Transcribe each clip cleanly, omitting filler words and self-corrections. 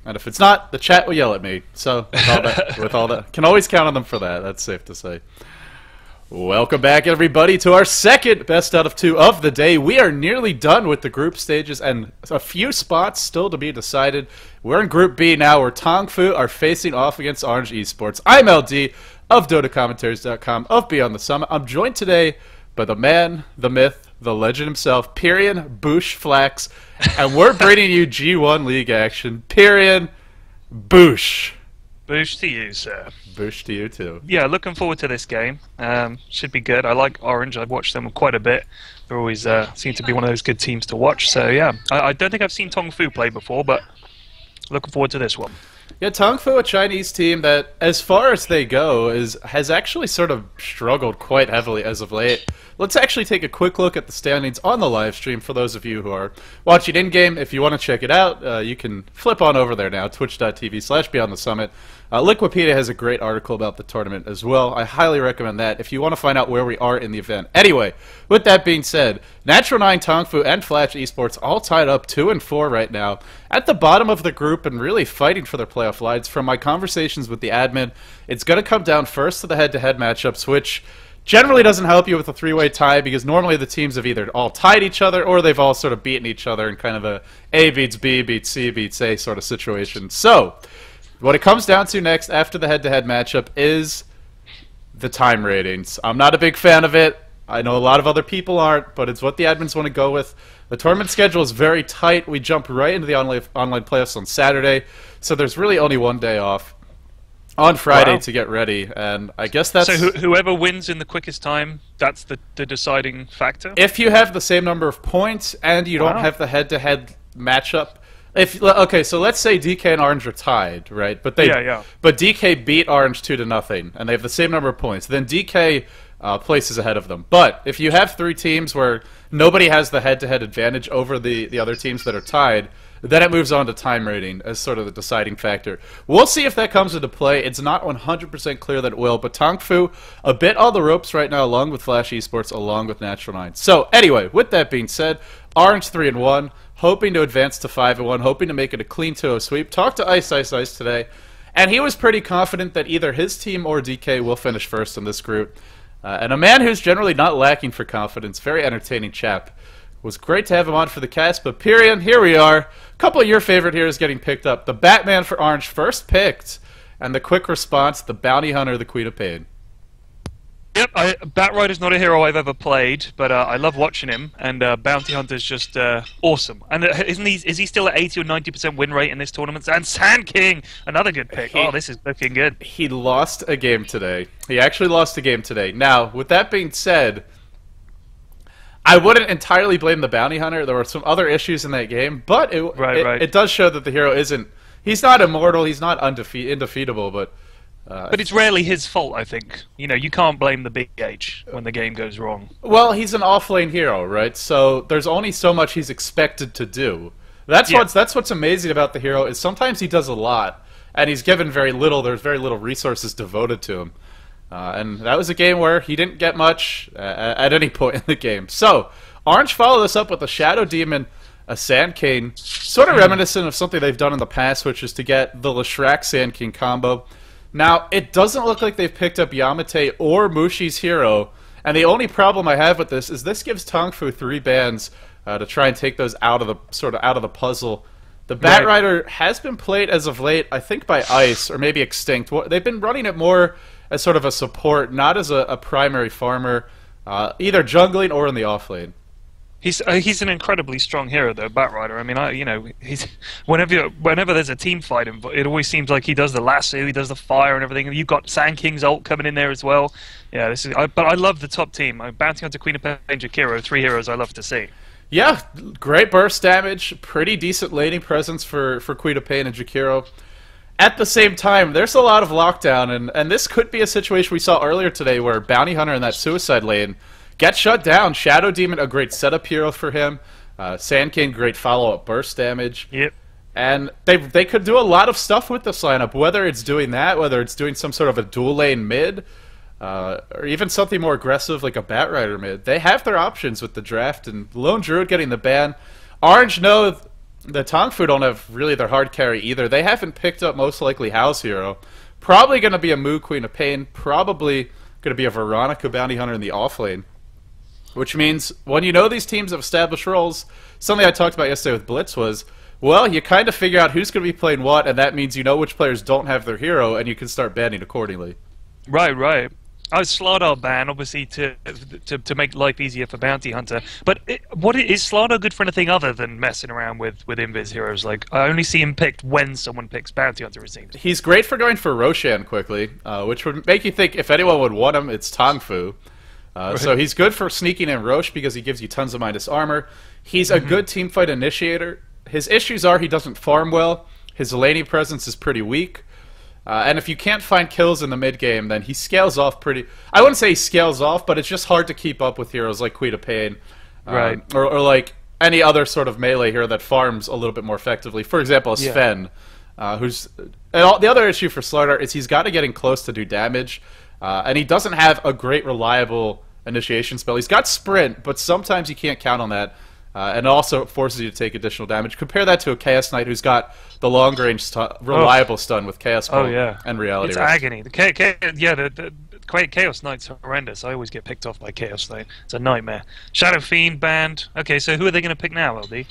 And if it's not, the chat will yell at me. So, with all that, can always count on them for that. That's safe to say. Welcome back, everybody, to our second best out of 2 of the day. We are nearly done with the group stages, and a few spots still to be decided. We're in Group B now, where Tongfu are facing off against Orange Esports. I'm LD of dotacommentaries.com, of Beyond the Summit. I'm joined today by the man, the myth, the legend himself, PyrionFlax, and we're bringing you G1 League action. Pyrion, boosh. Boosh to you, sir. Boosh to you, too. Yeah, looking forward to this game. Should be good. I like Orange. I've watched them quite a bit. They always seem to be one of those good teams to watch. So, yeah. I don't think I've seen Tongfu play before, but looking forward to this one. Yeah, Tongfu, a Chinese team that, as far as they go, has actually sort of struggled quite heavily as of late. Let's actually take a quick look at the standings on the live stream for those of you who are watching in-game. If you want to check it out, you can flip on over there now, twitch.tv/beyondthesummit. Liquipedia has a great article about the tournament as well. I highly recommend that if you want to find out where we are in the event. Anyway, with that being said, Natural 9, Tongfu, and Flash Esports all tied up 2-4 right now, at the bottom of the group and really fighting for their playoff lives. From my conversations with the admin, it's going to come down first to the head-to-head matchups, which generally doesn't help you with a three-way tie because normally the teams have either all tied each other or they've all sort of beaten each other in kind of A beats B, beats C, beats A sort of situation. So, what it comes down to next after the head-to-head matchup is the time ratings. I'm not a big fan of it. I know a lot of other people aren't, but it's what the admins want to go with. The tournament schedule is very tight. We jump right into the online playoffs on Saturday, so there's really only one day off on Friday to get ready, and I guess that's... So whoever wins in the quickest time, that's the deciding factor? If you have the same number of points and you don't have the head-to-head matchup... Okay, so let's say DK and Orange are tied, right? But but DK beat Orange 2-0, and they have the same number of points. Then DK places ahead of them. But if you have 3 teams where nobody has the head-to-head advantage over the other teams that are tied, then it moves on to time rating as sort of the deciding factor. We'll see if that comes into play. It's not 100% clear that it will, but Tongfu a bit on the ropes right now, along with Flash Esports, along with Natural 9. So anyway, with that being said, Orange 3-1, hoping to advance to 5-1, hoping to make it a clean 2-0 sweep. Talked to iceiceice today, and he was pretty confident that either his team or DK will finish first in this group. And a man who's generally not lacking for confidence, very entertaining chap. It was great to have him on for the cast, but Pyrion, here we are. A couple of your favorite heroes getting picked up. The Batman for Orange first picked, and the quick response, the Bounty Hunter, the Queen of Pain. Yep, Batrider's not a hero I've ever played, but I love watching him, and Bounty Hunter's just awesome. And is he still at 80 or 90% win rate in this tournament? And Sand King, another good pick. Oh, this is looking good. He lost a game today. He actually lost a game today. Now, with that being said, I wouldn't entirely blame the Bounty Hunter. There were some other issues in that game, but it does show that the hero isn't... He's not immortal, he's not indefeatable, but it's rarely his fault, I think. You know, you can't blame the big H when the game goes wrong. Well, he's an off-lane hero, right? So there's only so much he's expected to do. That's what's amazing about the hero, is sometimes he does a lot, and he's given very little. There's very little resources devoted to him. And that was a game where he didn't get much at any point in the game. So, Orange followed this up with a Shadow Demon, a Sand King, sort of reminiscent of something they've done in the past, which is to get the Leshrac Sand King combo. Now, it doesn't look like they've picked up Yamateh or Mushi's hero, and the only problem I have with this is this gives Tongfu 3 bans to try and take those out of the puzzle. The Batrider has been played as of late, I think by Ice, or maybe Xtinct. They've been running it more as sort of a support, not as a primary farmer, either jungling or in the offlane. He's an incredibly strong hero, though, Batrider. I mean, he's whenever there's a team fight, it always seems like he does the lasso, he does the fire and everything. You've got Sand King's ult coming in there as well. Yeah, but I love the top team. Bounty Hunter, Queen of Pain, Jakiro, 3 heroes I love to see. Yeah, great burst damage, pretty decent laning presence for Queen of Pain and Jakiro. At the same time, there's a lot of lockdown, and this could be a situation we saw earlier today where Bounty Hunter in that suicide lane gets shut down. Shadow Demon, a great setup hero for him. Sand King, great follow-up burst damage. Yep. And they could do a lot of stuff with this lineup, whether it's doing that, whether it's doing some sort of a dual lane mid, or even something more aggressive like a Batrider mid. They have their options with the draft, and Lone Druid getting the ban. Orange know the Tongfu don't have really their hard carry either. They haven't picked up most likely Hao's hero. Probably going to be a Mu Queen of Pain. Probably going to be a Veronica Bounty Hunter in the offlane. Which means when you know these teams have established roles, something I talked about yesterday with Blitz was, well, you kind of figure out who's going to be playing what, and that means you know which players don't have their hero, and you can start banning accordingly. Right, right. I was Slardar ban, obviously, to make life easier for Bounty Hunter. But is Slardar good for anything other than messing around with Invis heroes? Like, I only see him picked when someone picks Bounty Hunter, it seems. He's great for going for Roshan quickly, which would make you think if anyone would want him, it's Tongfu. Right. So he's good for sneaking in Roche because he gives you tons of minus armor. He's a good teamfight initiator. His issues are he doesn't farm well. His laning presence is pretty weak. And if you can't find kills in the mid-game, then he scales off pretty... I wouldn't say he scales off, but it's just hard to keep up with heroes like Queen of Pain. Right. Or like any other sort of melee hero that farms a little bit more effectively. For example, Sven, who's... And the other issue for Slardar is he's got to get in close to do damage. And he doesn't have a great reliable initiation spell. He's got Sprint, but sometimes you can't count on that. And it also forces you to take additional damage. Compare that to a Chaos Knight who's got the long-range reliable stun with Chaos Bolt and Reality It's Rush. agony. The Chaos Knight's horrendous. I always get picked off by Chaos Knight. It's a nightmare. Shadow Fiend banned. Okay, so who are they going to pick now, LD?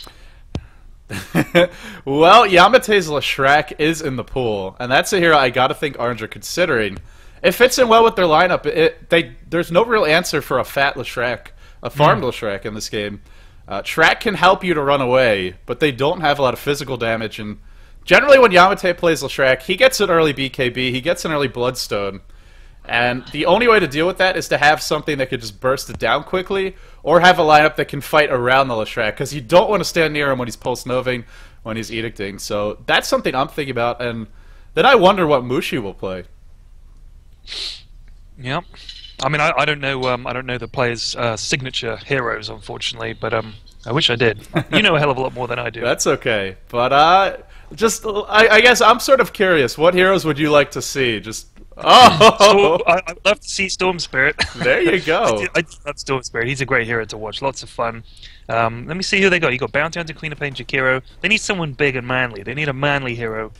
Well, Yamateh's Leshrac is in the pool, and that's a hero I gotta think Orange are considering. It fits in well with their lineup. There's no real answer for a fat Leshrac, a farmed Leshrac in this game. Track can help you to run away, but they don't have a lot of physical damage, and generally when Yamateh plays Leshrac, he gets an early BKB, he gets an early Bloodstone, and the only way to deal with that is to have something that could just burst it down quickly, or have a lineup that can fight around the Leshrac, because you don't want to stand near him when he's pulse-noving, when he's edicting, so that's something I'm thinking about, and then I wonder what Mushi will play. Yep. I mean, I don't know. I don't know the players' signature heroes, unfortunately, but I wish I did. You know a hell of a lot more than I do. That's okay, but I guess I'm sort of curious. What heroes would you like to see? I'd love to see Storm Spirit. There you go. I love Storm Spirit. He's a great hero to watch. Lots of fun. Let me see who they got. You got Bounty Hunter, Queen of Pain, Jakiro. They need someone big and manly. They need a manly hero.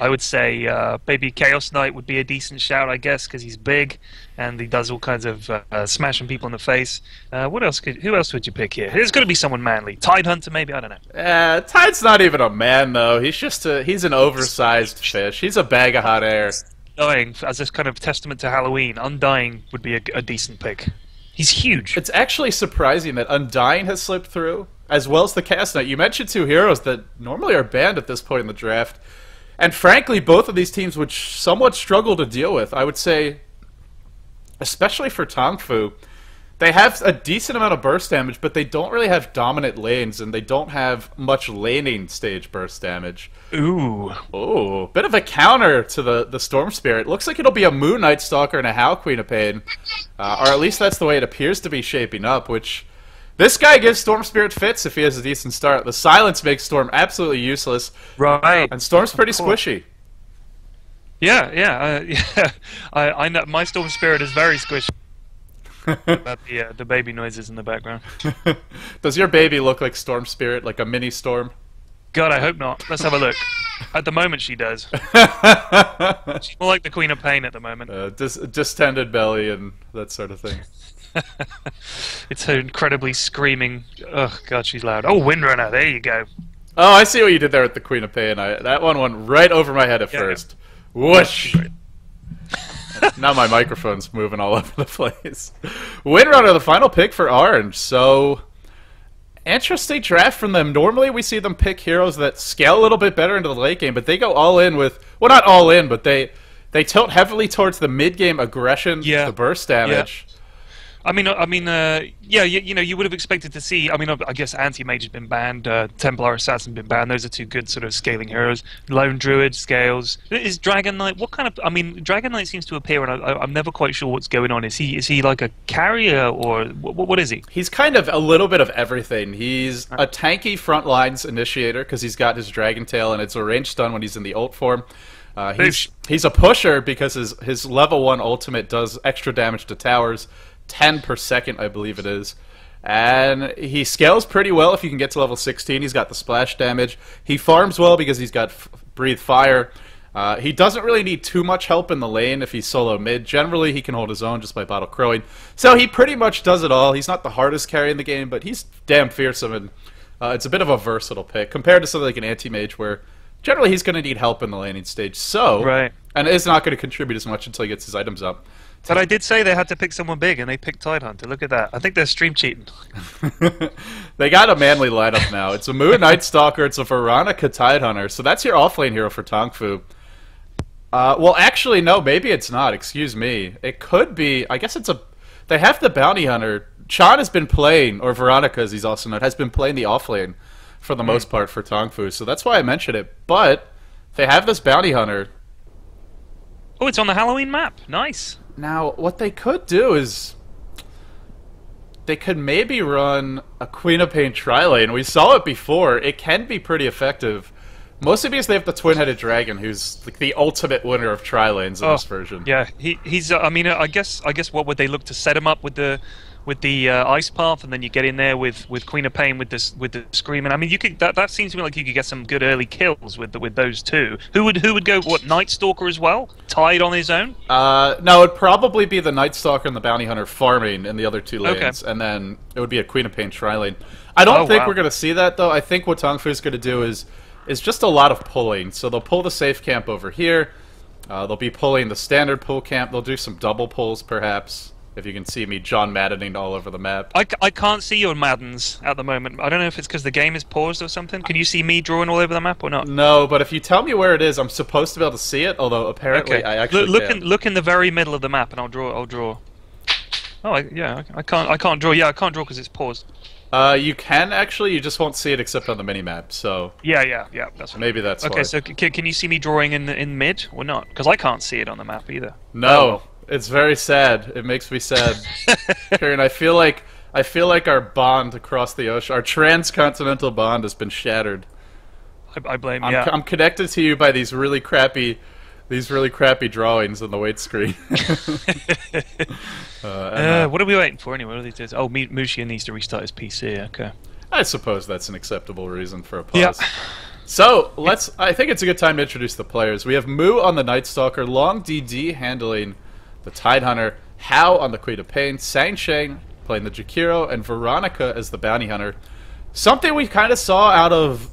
I would say maybe Chaos Knight would be a decent shout, I guess, because he's big and he does all kinds of smashing people in the face. Who else would you pick here? There's got to be someone manly. Tide Hunter, maybe? I don't know. Tide's not even a man, though. He's just he's an oversized fish. He's a bag of hot air. Undying, as this kind of testament to Halloween, Undying would be a decent pick. He's huge. It's actually surprising that Undying has slipped through, as well as the Chaos Knight. You mentioned two heroes that normally are banned at this point in the draft. And frankly, both of these teams would somewhat struggle to deal with. I would say, especially for Tongfu, they have a decent amount of burst damage, but they don't really have dominant lanes, and they don't have much laning stage burst damage. Ooh, bit of a counter to the Storm Spirit. Looks like it'll be a Moon Knight Stalker and a Hao Queen of Pain, or at least that's the way it appears to be shaping up. Which this guy gives Storm Spirit fits if he has a decent start. The silence makes Storm absolutely useless. Right. And Storm's pretty squishy. Yeah. I know my Storm Spirit is very squishy. About the baby noises in the background. Does your baby look like Storm Spirit, like a mini Storm? God, I hope not. Let's have a look. At the moment, she does. She's more like the Queen of Pain at the moment. Distended belly and that sort of thing. It's her incredibly screaming. Oh God, she's loud. Oh, Windrunner, there you go. Oh, I see what you did there with the Queen of Pain. That one went right over my head at first. Whoosh! Now my microphone's moving all over the place. Windrunner, the final pick for Orange. So, interesting draft from them. Normally we see them pick heroes that scale a little bit better into the late game, but they go all in with... Well, not all in, but they tilt heavily towards the mid-game aggression, the burst damage. I mean, you know, you would have expected to see. I mean, I guess Anti-Mage has been banned, Templar Assassin been banned. Those are two good sort of scaling heroes. Lone Druid scales. Is Dragon Knight? What kind of? I mean, Dragon Knight seems to appear, and I'm never quite sure what's going on. Is he like a carrier or what is he? He's kind of a little bit of everything. He's a tanky front lines initiator because he's got his Dragon Tail and it's a range stun when he's in the ult form. He's a pusher because his level 1 ultimate does extra damage to towers. 10 per second, I believe it is. And he scales pretty well if you can get to level 16. He's got the splash damage. He farms well because he's got breathe fire. He doesn't really need too much help in the lane if he's solo mid. Generally, he can hold his own just by bottle crowing. So he pretty much does it all. He's not the hardest carry in the game, but he's damn fearsome, and it's a bit of a versatile pick compared to something like an anti-mage where generally he's going to need help in the laning stage. So, right. And is not going to contribute as much until he gets his items up. But I did say they had to pick someone big, and they picked Tidehunter. Look at that. I think they're stream cheating. They got a manly lineup now. It's a Moon Night Stalker, it's a Veronica Tidehunter. So that's your offlane hero for Tongfu. Well, actually, no, maybe it's not. Excuse me. It could be. I guess it's a... They have the Bounty Hunter. Chan has been playing, or Veronica as he's also known, has been playing the offlane for the most part for Tongfu. So that's why I mentioned it. But they have this Bounty Hunter. Oh, it's on the Halloween map. Nice. Now, what they could do is they could maybe run a Queen of Pain tri-lane. We saw it before. It can be pretty effective. Mostly because they have the twin-headed dragon, who's like the ultimate winner of tri-lanes in this version. Yeah, he's. I mean, I guess what would they look to set him up with the ice path, and then you get in there with Queen of Pain with the screaming. I mean, you could that seems to me like you could get some good early kills with those two. Who would go Night Stalker as well? Tied on his own? No, it'd probably be the Night Stalker and the Bounty Hunter farming in the other two lanes, and then it would be a Queen of Pain tri-lane. I don't think we're gonna see that though. I think what Tongfu is gonna do is just a lot of pulling. So they'll pull the safe camp over here. They'll be pulling the standard pull camp. They'll do some double pulls perhaps. If you can see me John Maddening all over the map. I can't see your Maddens at the moment. I don't know if it's because the game is paused or something. Can you see me drawing all over the map or not? No, but if you tell me where it is, I'm supposed to be able to see it, although apparently I actually can't. Look in the very middle of the map and I'll draw. Oh, I can't draw. Yeah, I can't draw because it's paused. You can actually, you just won't see it except on the mini-map, so... Yeah, that's maybe that's why. Okay, so can you see me drawing in mid or not? Because I can't see it on the map either. No. It's very sad. It makes me sad. Karen, I feel like our bond across the ocean, our transcontinental bond, has been shattered. I blame. I'm connected to you by these really crappy drawings on the weight screen. What are we waiting for anyway? What are these days? Oh, Mushi needs to restart his PC. Okay. I suppose that's an acceptable reason for a pause. Yeah. So I think it's a good time to introduce the players. We have Mu on the Night Stalker, longdd handling the Tidehunter, Hao on the Queen of Pain, Sangsheng playing the Jakiro, and Veronica as the Bounty Hunter. Something we kind of saw out of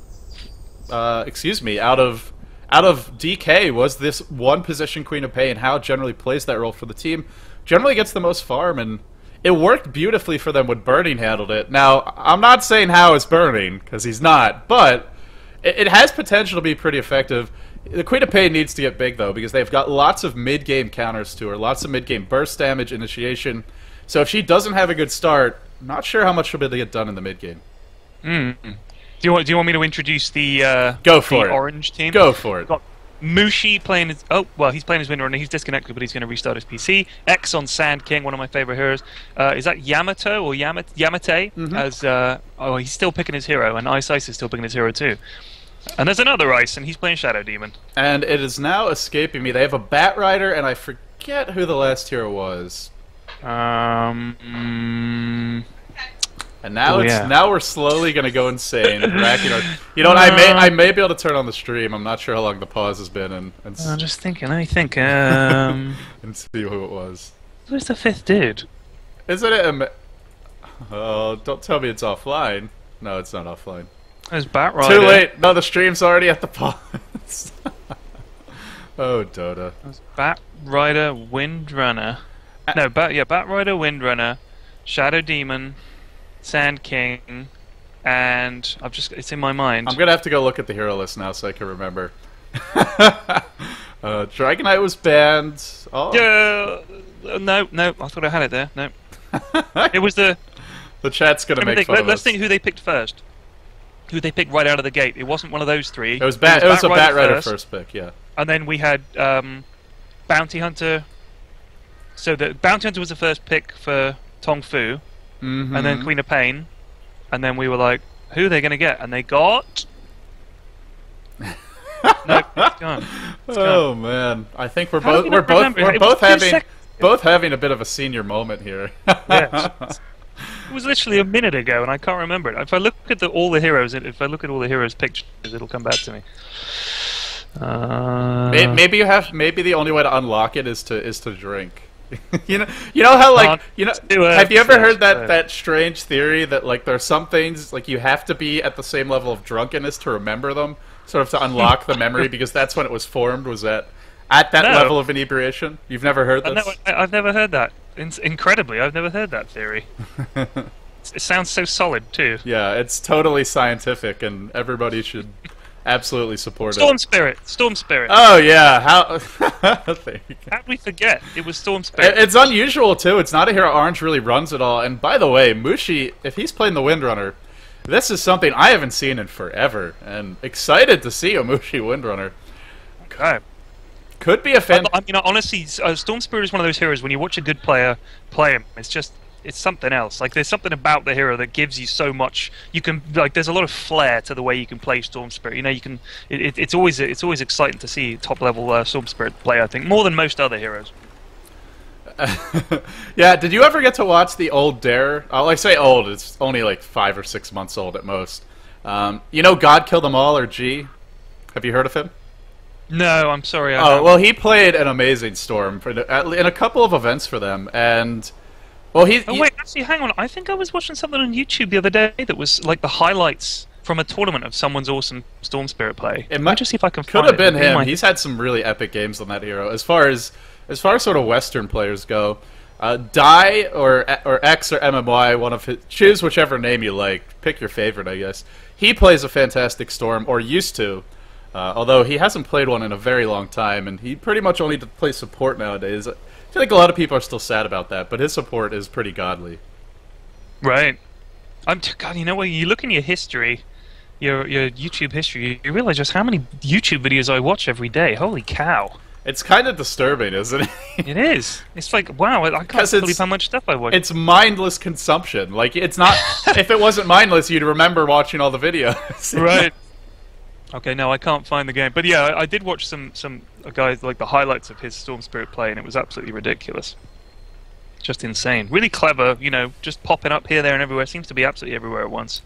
DK was this one position Queen of Pain. Hao generally plays that role for the team, generally gets the most farm, and it worked beautifully for them when Burning handled it. Now, I'm not saying Hao is Burning, because he's not, but it has potential to be pretty effective. The Queen of Pain needs to get big, though, because they've got lots of mid-game counters to her, lots of mid-game burst damage, initiation. So if she doesn't have a good start, I'm not sure how much she'll be able to get done in the mid-game. Do you want me to introduce the orange team? Go for it. Got Mushi playing his... Oh, well, he's playing his Windrunner. He's disconnected, but he's going to restart his PC. X on Sand King, one of my favorite heroes. Is that Yamateh or Yamateh? Mm-hmm. He's still picking his hero, and iceiceice is still picking his hero too. And there's another Ice, and he's playing Shadow Demon. And it is now escaping me. They have a Bat Rider, and I forget who the last hero was. And now now we're slowly going to go insane. Racking our, you know what? I may be able to turn on the stream. I'm not sure how long the pause has been, and I'm just thinking. Let me think. And see who it was. Who's the fifth dude? Isn't it? Oh, don't tell me it's offline. No, it's not offline. There's Bat Rider. Too late. No, the stream's already at the pause. Oh, Dota. There's Bat Rider, Windrunner. No, Bat Rider, Windrunner, Shadow Demon, Sand King, and it's in my mind. I'm gonna have to go look at the hero list now so I can remember. Dragonite was banned. Oh. Yeah. No, I thought I had it there. No. It was the chat's gonna make fun of us. Let's think who they picked first. Who they picked right out of the gate. It wasn't one of those three. It was a Bat Rider first pick, yeah. And then we had Bounty Hunter. So the Bounty Hunter was the first pick for Tongfu, and then Queen of Pain, and then we were like, who are they going to get? And they got... No, it's gone. Oh man, I think we're both having a bit of a senior moment here. Yes. It was literally a minute ago, and I can't remember it. If I look at all the heroes, pictures, it'll come back to me. Maybe the only way to unlock it is to drink. you know how have you ever heard that strange theory that like there are some things like you have to be at the same level of drunkenness to remember them, sort of to unlock the memory because that's when it was formed. Was at that level of inebriation? You've never heard this? No, I've never heard that. Incredibly, I've never heard that theory. It sounds so solid too. Yeah, it's totally scientific, and everybody should absolutely support Storm it. Storm Spirit. Oh yeah, how how'd we forget? It was Storm Spirit. It's unusual too. It's not a hero Orange really runs at all. And by the way, Mushi, if he's playing the Windrunner, this is something I haven't seen in forever, and excited to see a Mushi Windrunner. Okay. Could be a fan. I mean, honestly, Storm Spirit is one of those heroes. When you watch a good player play him, it's something else. Like there's something about the hero that gives you so much. You can there's a lot of flair to the way you can play Storm Spirit. You know, you can. It's always exciting to see top level Storm Spirit play. I think more than most other heroes. Yeah. Did you ever get to watch the old Dare? I say old. It's only like 5 or 6 months old at most. You know, God Kill Them All or G. Have you heard of him? No, I'm sorry. Well, he played an amazing Storm in a couple of events for them, and wait, actually, hang on. I think I was watching something on YouTube the other day that was like the highlights from a tournament of someone's awesome Storm Spirit play. Let me just see if I can find it. Could have been him. He's had some really epic games on that hero. As far as sort of Western players go, Die or X or MMY, choose whichever name you like. Pick your favorite, I guess. He plays a fantastic Storm, or used to. Although he hasn't played one in a very long time, and he pretty much only plays support nowadays. I feel like a lot of people are still sad about that, but his support is pretty godly. Right. God, you know what? You look in your history, your YouTube history, you realize just how many YouTube videos I watch every day. Holy cow. It's kind of disturbing, isn't it? It is. It's like, wow, I can't believe how much stuff I watch. It's mindless consumption. Like, it's not... if it wasn't mindless, you'd remember watching all the videos. Right. Okay, no, I can't find the game. But yeah, I did watch some guys, like the highlights of his Storm Spirit play, and it was absolutely ridiculous. Just insane. Really clever, you know, just popping up here, there, and everywhere. Seems to be absolutely everywhere at once.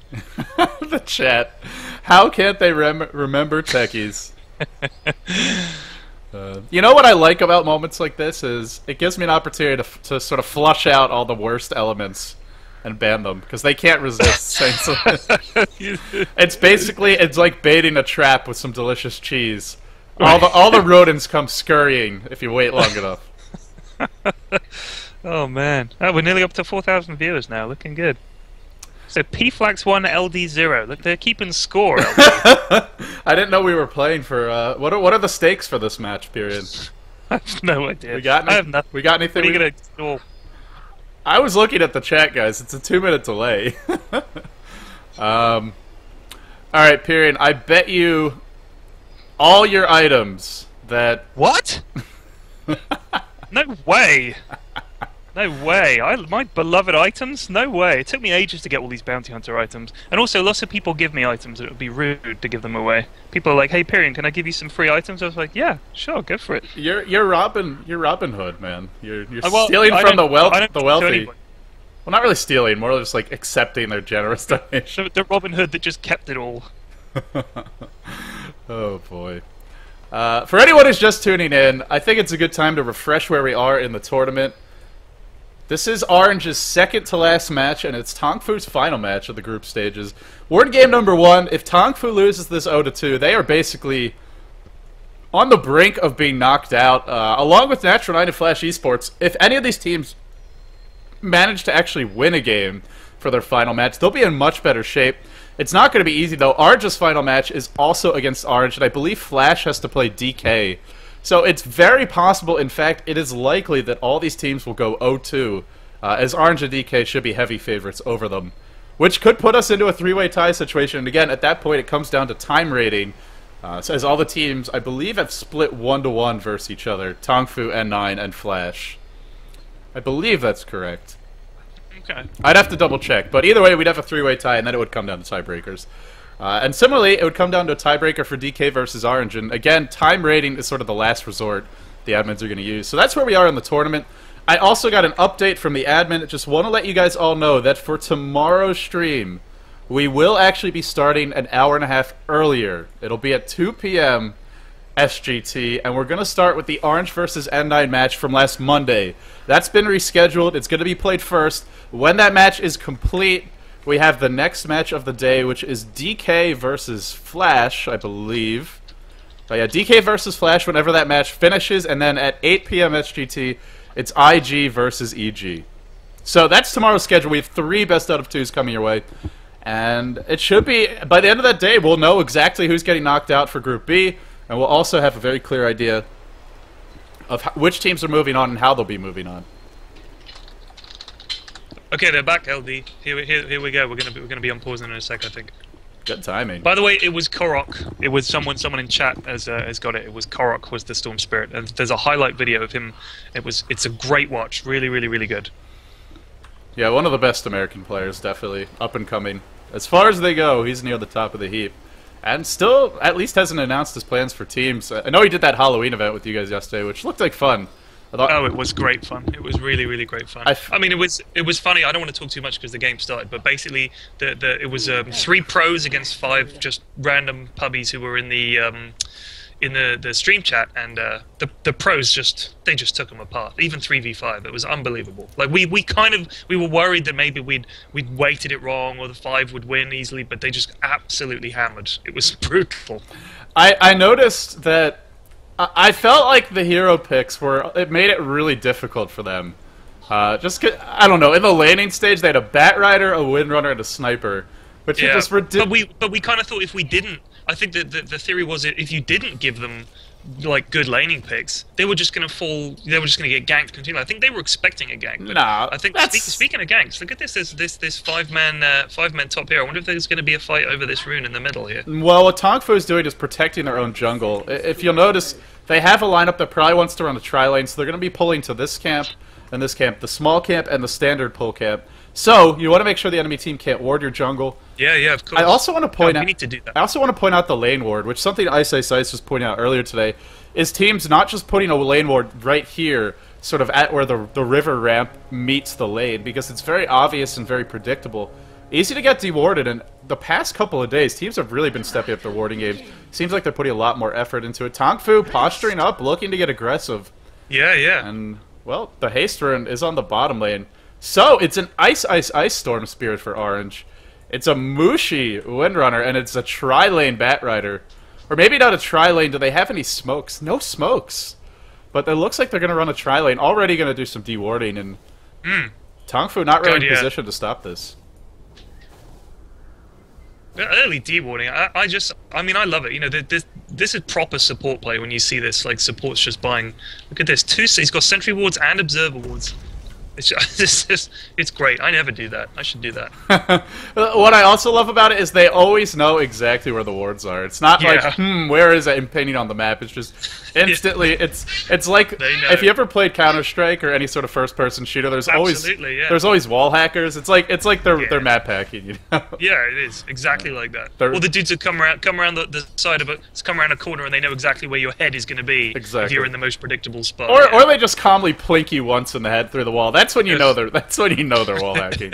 The chat. How can't they remember techies? You know what I like about moments like this is it gives me an opportunity to sort of flush out all the worst elements and ban them, because they can't resist saying something. It's like baiting a trap with some delicious cheese. All the rodents come scurrying if you wait long enough. Oh man. Oh, we're nearly up to 4,000 viewers now, looking good. So PFlax 1, LD 0. Look, they're keeping score, LD. I didn't know we were playing for what are the stakes for this match, period? I have no idea. I have nothing. We got anything? What are you gonna do? I was looking at the chat, guys. It's a 2-minute delay. Alright, Pyrion, I bet you all your items that... What? No way! No way! My beloved items? No way! It took me ages to get all these bounty hunter items. And also, lots of people give me items and it would be rude to give them away. People are like, hey Pyrion, can I give you some free items? I was like, yeah, sure, go for it. You're Robin Hood, man. You're stealing from the wealthy. Well, not really stealing, more just like accepting their generous donation. The Robin Hood that just kept it all. Oh boy. For anyone who's just tuning in, I think it's a good time to refresh where we are in the tournament. This is Orange's second to last match, and it's Tongfu's final match of the group stages. We're in game number 1. If Tongfu loses this 0-2, they are basically on the brink of being knocked out, along with Natural 9 and Flash Esports. If any of these teams manage to actually win a game for their final match, they'll be in much better shape. It's not going to be easy, though. Orange's final match is also against Orange, and I believe Flash has to play DK. So it's very possible, in fact, it is likely that all these teams will go 0-2, as Orange and DK should be heavy favorites over them, which could put us into a 3-way tie situation. And again, at that point, it comes down to time rating, as all the teams, I believe, have split 1-1 versus each other, Tongfu, N9, and Flash. I believe that's correct. Okay. I'd have to double check, but either way, we'd have a 3-way tie, and then it would come down to tiebreakers. And similarly, it would come down to a tiebreaker for DK versus Orange. And again, time rating is sort of the last resort the admins are going to use. So that's where we are in the tournament. I also got an update from the admin. Just want to let you guys all know that for tomorrow's stream, we will actually be starting an hour and a half earlier. It'll be at 2 p.m. SGT, and we're going to start with the Orange versus N9 match from last Monday. That's been rescheduled. It's going to be played first. When that match is complete, we have the next match of the day, which is DK versus Flash, I believe. But yeah, DK versus Flash whenever that match finishes, and then at 8 p.m. SGT, it's IG versus EG. So that's tomorrow's schedule. We have 3 best out of 2s coming your way. And it should be, by the end of that day, we'll know exactly who's getting knocked out for Group B, and we'll also have a very clear idea of which teams are moving on and how they'll be moving on. Okay, they're back, LD. Here we go. We're gonna be on pause in a sec, I think. Good timing. By the way, it was Korok. It was someone in chat has got it. It was Korok was the Storm Spirit, and there's a highlight video of him. It's a great watch. Really, really, really good. Yeah, one of the best American players, definitely up and coming. As far as they go, he's near the top of the heap, and still at least hasn't announced his plans for teams. I know he did that Halloween event with you guys yesterday, which looked like fun. Oh, it was great fun. It was really, really great fun. I mean, it was funny. I don't want to talk too much because the game started, but basically, it was 3 pros against 5 just random pubbies who were in the stream chat, and the pros just took them apart. Even 3v5, it was unbelievable. Like we were worried that maybe we'd weighted it wrong or the 5 would win easily, but they just absolutely hammered. It was brutal. I noticed that. I felt like the hero picks it made it really difficult for them. Just 'cause, I don't know, in the laning stage they had a Bat Rider, a Windrunner, and a Sniper, which is just ridiculous. But we kind of thought if we didn't, I think that the theory was that if you didn't give them like good laning picks, they were just going to fall. They were just going to get ganked continually. I think they were expecting a gank. Nah, I think speaking of ganks, look at this. There's this 5-man top here. I wonder if there's going to be a fight over this rune in the middle here. Well, what Tongfu is doing is protecting their own jungle. If you'll notice, they have a lineup that probably wants to run a tri-lane, so they're going to be pulling to this camp and this camp, the small camp and the standard pull camp. So you want to make sure the enemy team can't ward your jungle. Yeah, of course. I also want to point out. We need to do that. I also want to point out the lane ward, which something iceiceice was pointing out earlier today, is teams not just putting a lane ward right here, sort of at where the river ramp meets the lane, because it's very obvious and very predictable. Easy to get dewarded, and the past couple of days, teams have really been stepping up their warding games. Seems like they're putting a lot more effort into it. Tongfu posturing up, looking to get aggressive. Yeah. And, well, the haste rune is on the bottom lane. So, it's an Ice Storm Spirit for Orange. It's a Mushi Windrunner, and it's a tri-lane Bat Rider. Or maybe not a tri-lane. Do they have any smokes? No smokes. But it looks like they're going to run a tri-lane. Already going to do some dewarding, and Tongfu not really in position to stop this. Early dewarding. I mean, I love it. You know, this is proper support play when you see this. Like, support's just buying. Look at this. He's got sentry wards and observer wards. It's great. I never do that. I should do that. What I also love about it is they always know exactly where the wards are. It's not like, where is it painting on the map? It's just instantly. It's like if you ever played Counter-Strike or any sort of first-person shooter, there's always wall hackers. It's like they're map hacking. You know? Yeah, it is exactly like that. Or the dudes that come around the side of it, come around a corner, and they know exactly where your head is going to be if you're in the most predictable spot. Or they just calmly plink you once in the head through the wall. That's when you know they're wall hacking.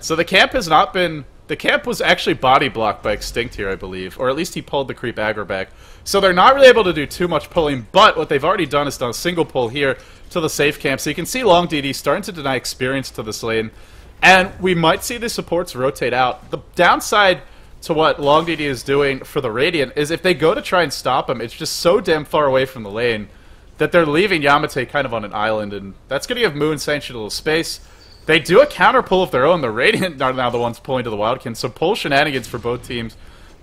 So the camp has not been. The camp was actually body blocked by Xtinct here, I believe, or at least he pulled the creep aggro back. So they're not really able to do too much pulling. But what they've already done is done a single pull here to the safe camp. So you can see longdd starting to deny experience to this lane, and we might see the supports rotate out. The downside to what longdd is doing for the Radiant is if they go to try and stop him, it's just so damn far away from the lane that they're leaving yamateh kind of on an island, and that's going to give Moon Sanction a little space. They do a counter pull of their own. The Radiant are now the ones pulling to the Wildkin, so pull shenanigans for both teams.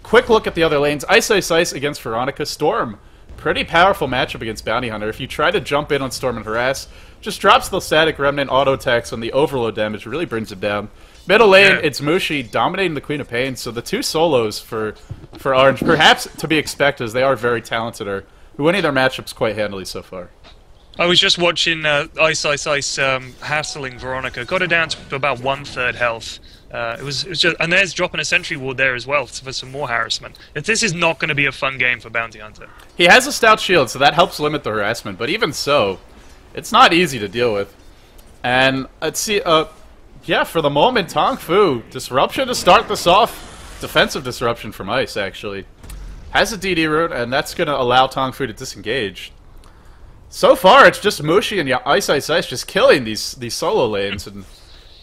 Quick look at the other lanes. Iceiceice against Veronica. Storm, pretty powerful matchup against Bounty Hunter. If you try to jump in on Storm and harass, just drops the static remnant auto attacks, and the overload damage really brings him down. Middle lane, it's Mushi dominating the Queen of Pain, so the 2 solos for Orange, perhaps to be expected, as they are very talented, are winning their matchups quite handily so far. I was just watching iceiceice hassling Veronica. Got her down to about 1/3 health. It was just, and there's dropping a sentry ward there as well for some more harassment. This is not going to be a fun game for Bounty Hunter. He has a stout shield, so that helps limit the harassment. But even so, It's not easy to deal with. And let's see, yeah, for the moment, Tongfu, disruption to start this off. Defensive disruption from Ice, actually. Has a DD route, and that's going to allow Tongfu to disengage. So far, it's just Mushi and iceiceice just killing these solo lanes. And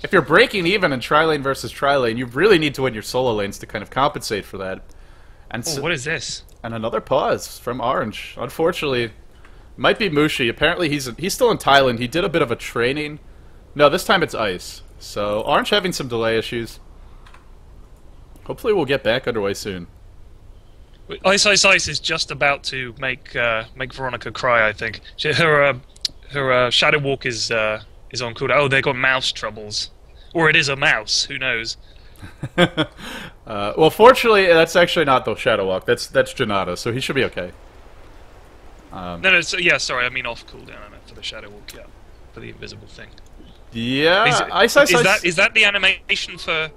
if you're breaking even in tri-lane versus tri-lane, you really need to win your solo lanes to kind of compensate for that. And oh, what is this? And another pause from Orange. Unfortunately, might be Mushi. Apparently, he's still in Thailand. He did a bit of a training. No, this time it's Ice. So Orange having some delay issues. Hopefully, we'll get back underway soon. Iceiceice is just about to make Veronica cry. I think her Shadow Walk is on cooldown. Oh, they got mouse troubles, or it is a mouse. Who knows? Well, fortunately, that's actually not the Shadow Walk. That's Janata, so he should be okay. No, yeah, sorry, I mean off cooldown. I meant for the Shadow Walk, yeah, for the invisible thing. Yeah, is that the animation for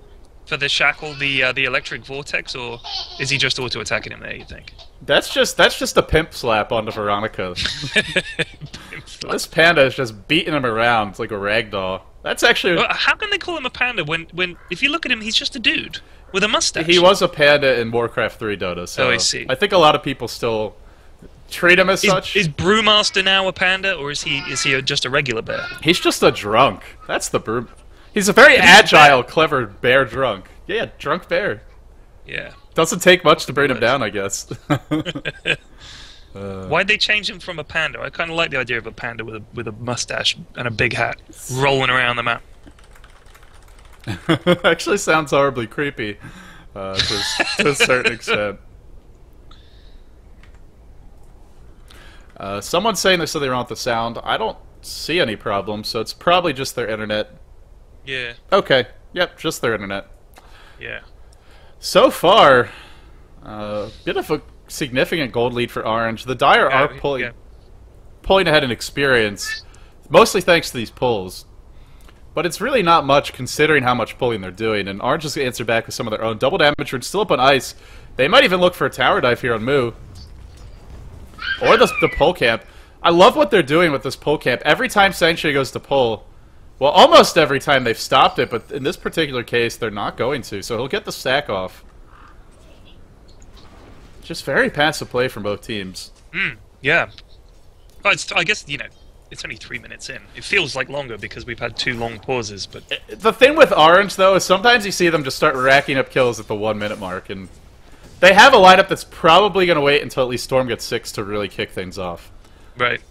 the shackle, the electric vortex, or is he just auto attacking him there? You think? That's just a pimp slap onto Veronica. This panda is just beating him around like a ragdoll. That's actually. Well, how can they call him a panda when if you look at him, he's just a dude with a mustache? He was a panda in Warcraft 3 Dota, so I see. I think a lot of people still treat him as such. Is Brewmaster now a panda, or is he just a regular bear? He's just a drunk. That's the brew. He's a very agile, clever bear drunk. Yeah, drunk bear. Yeah. Doesn't take much to bring him down, I guess. Why'd they change him from a panda? I kind of like the idea of a panda with a mustache and a big hat rolling around the map. Actually sounds horribly creepy to a certain extent. Someone's saying there's something wrong with the sound. I don't see any problems, so it's probably just their internet. Yeah. Okay. Yep, just their internet. Yeah. So far, bit of a significant gold lead for Orange. The Dire are pulling ahead in experience, mostly thanks to these pulls. But it's really not much considering how much pulling they're doing, and Orange is going to answer back with some of their own. Double damage route still up on Ice. They might even look for a tower dive here on Mu. Or the pull camp. I love what they're doing with this pull camp. Every time Sanctuary goes to pull, well, almost every time they've stopped it, but in this particular case, they're not going to, so he'll get the stack off. Just very passive play from both teams. Yeah. But I guess, it's only 3 minutes in. It feels like longer because we've had 2 long pauses, but... The thing with Orange, though, is sometimes you see them just start racking up kills at the 1 minute mark, and they have a lineup that's probably going to wait until at least Storm gets 6 to really kick things off. Right.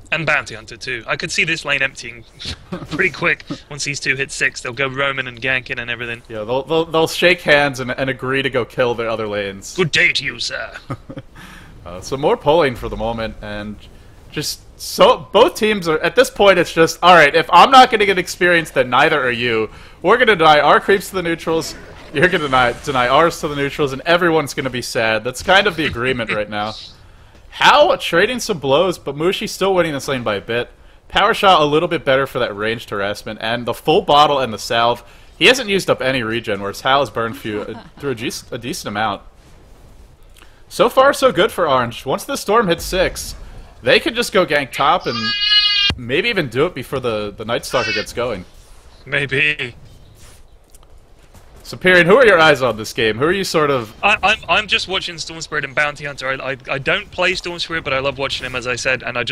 And Bounty Hunter, too. I could see this lane emptying pretty quick. Once these two hit 6, they'll go roaming and ganking and everything. Yeah, they'll shake hands and agree to go kill their other lanes. Good day to you, sir. So more pulling for the moment, and just so both teams are, at this point, it's just, alright, if I'm not going to get experience, then neither are you. We're going to deny our creeps to the neutrals, you're going to deny ours to the neutrals, and everyone's going to be sad. That's kind of the agreement right now. How trading some blows, but Mushi still winning this lane by a bit. Power shot a little bit better for that ranged harassment, and the full bottle and the salve. He hasn't used up any regen, whereas Hal has burned through a decent amount. So far, so good for Orange. Once the Storm hits 6, they could just go gank top and maybe even do it before the Night Stalker gets going. Maybe. So, Pyrion, who are your eyes on this game? Who are you sort of... I'm just watching Storm Spirit and Bounty Hunter. I don't play Storm Spirit, but I love watching him, as I said, and I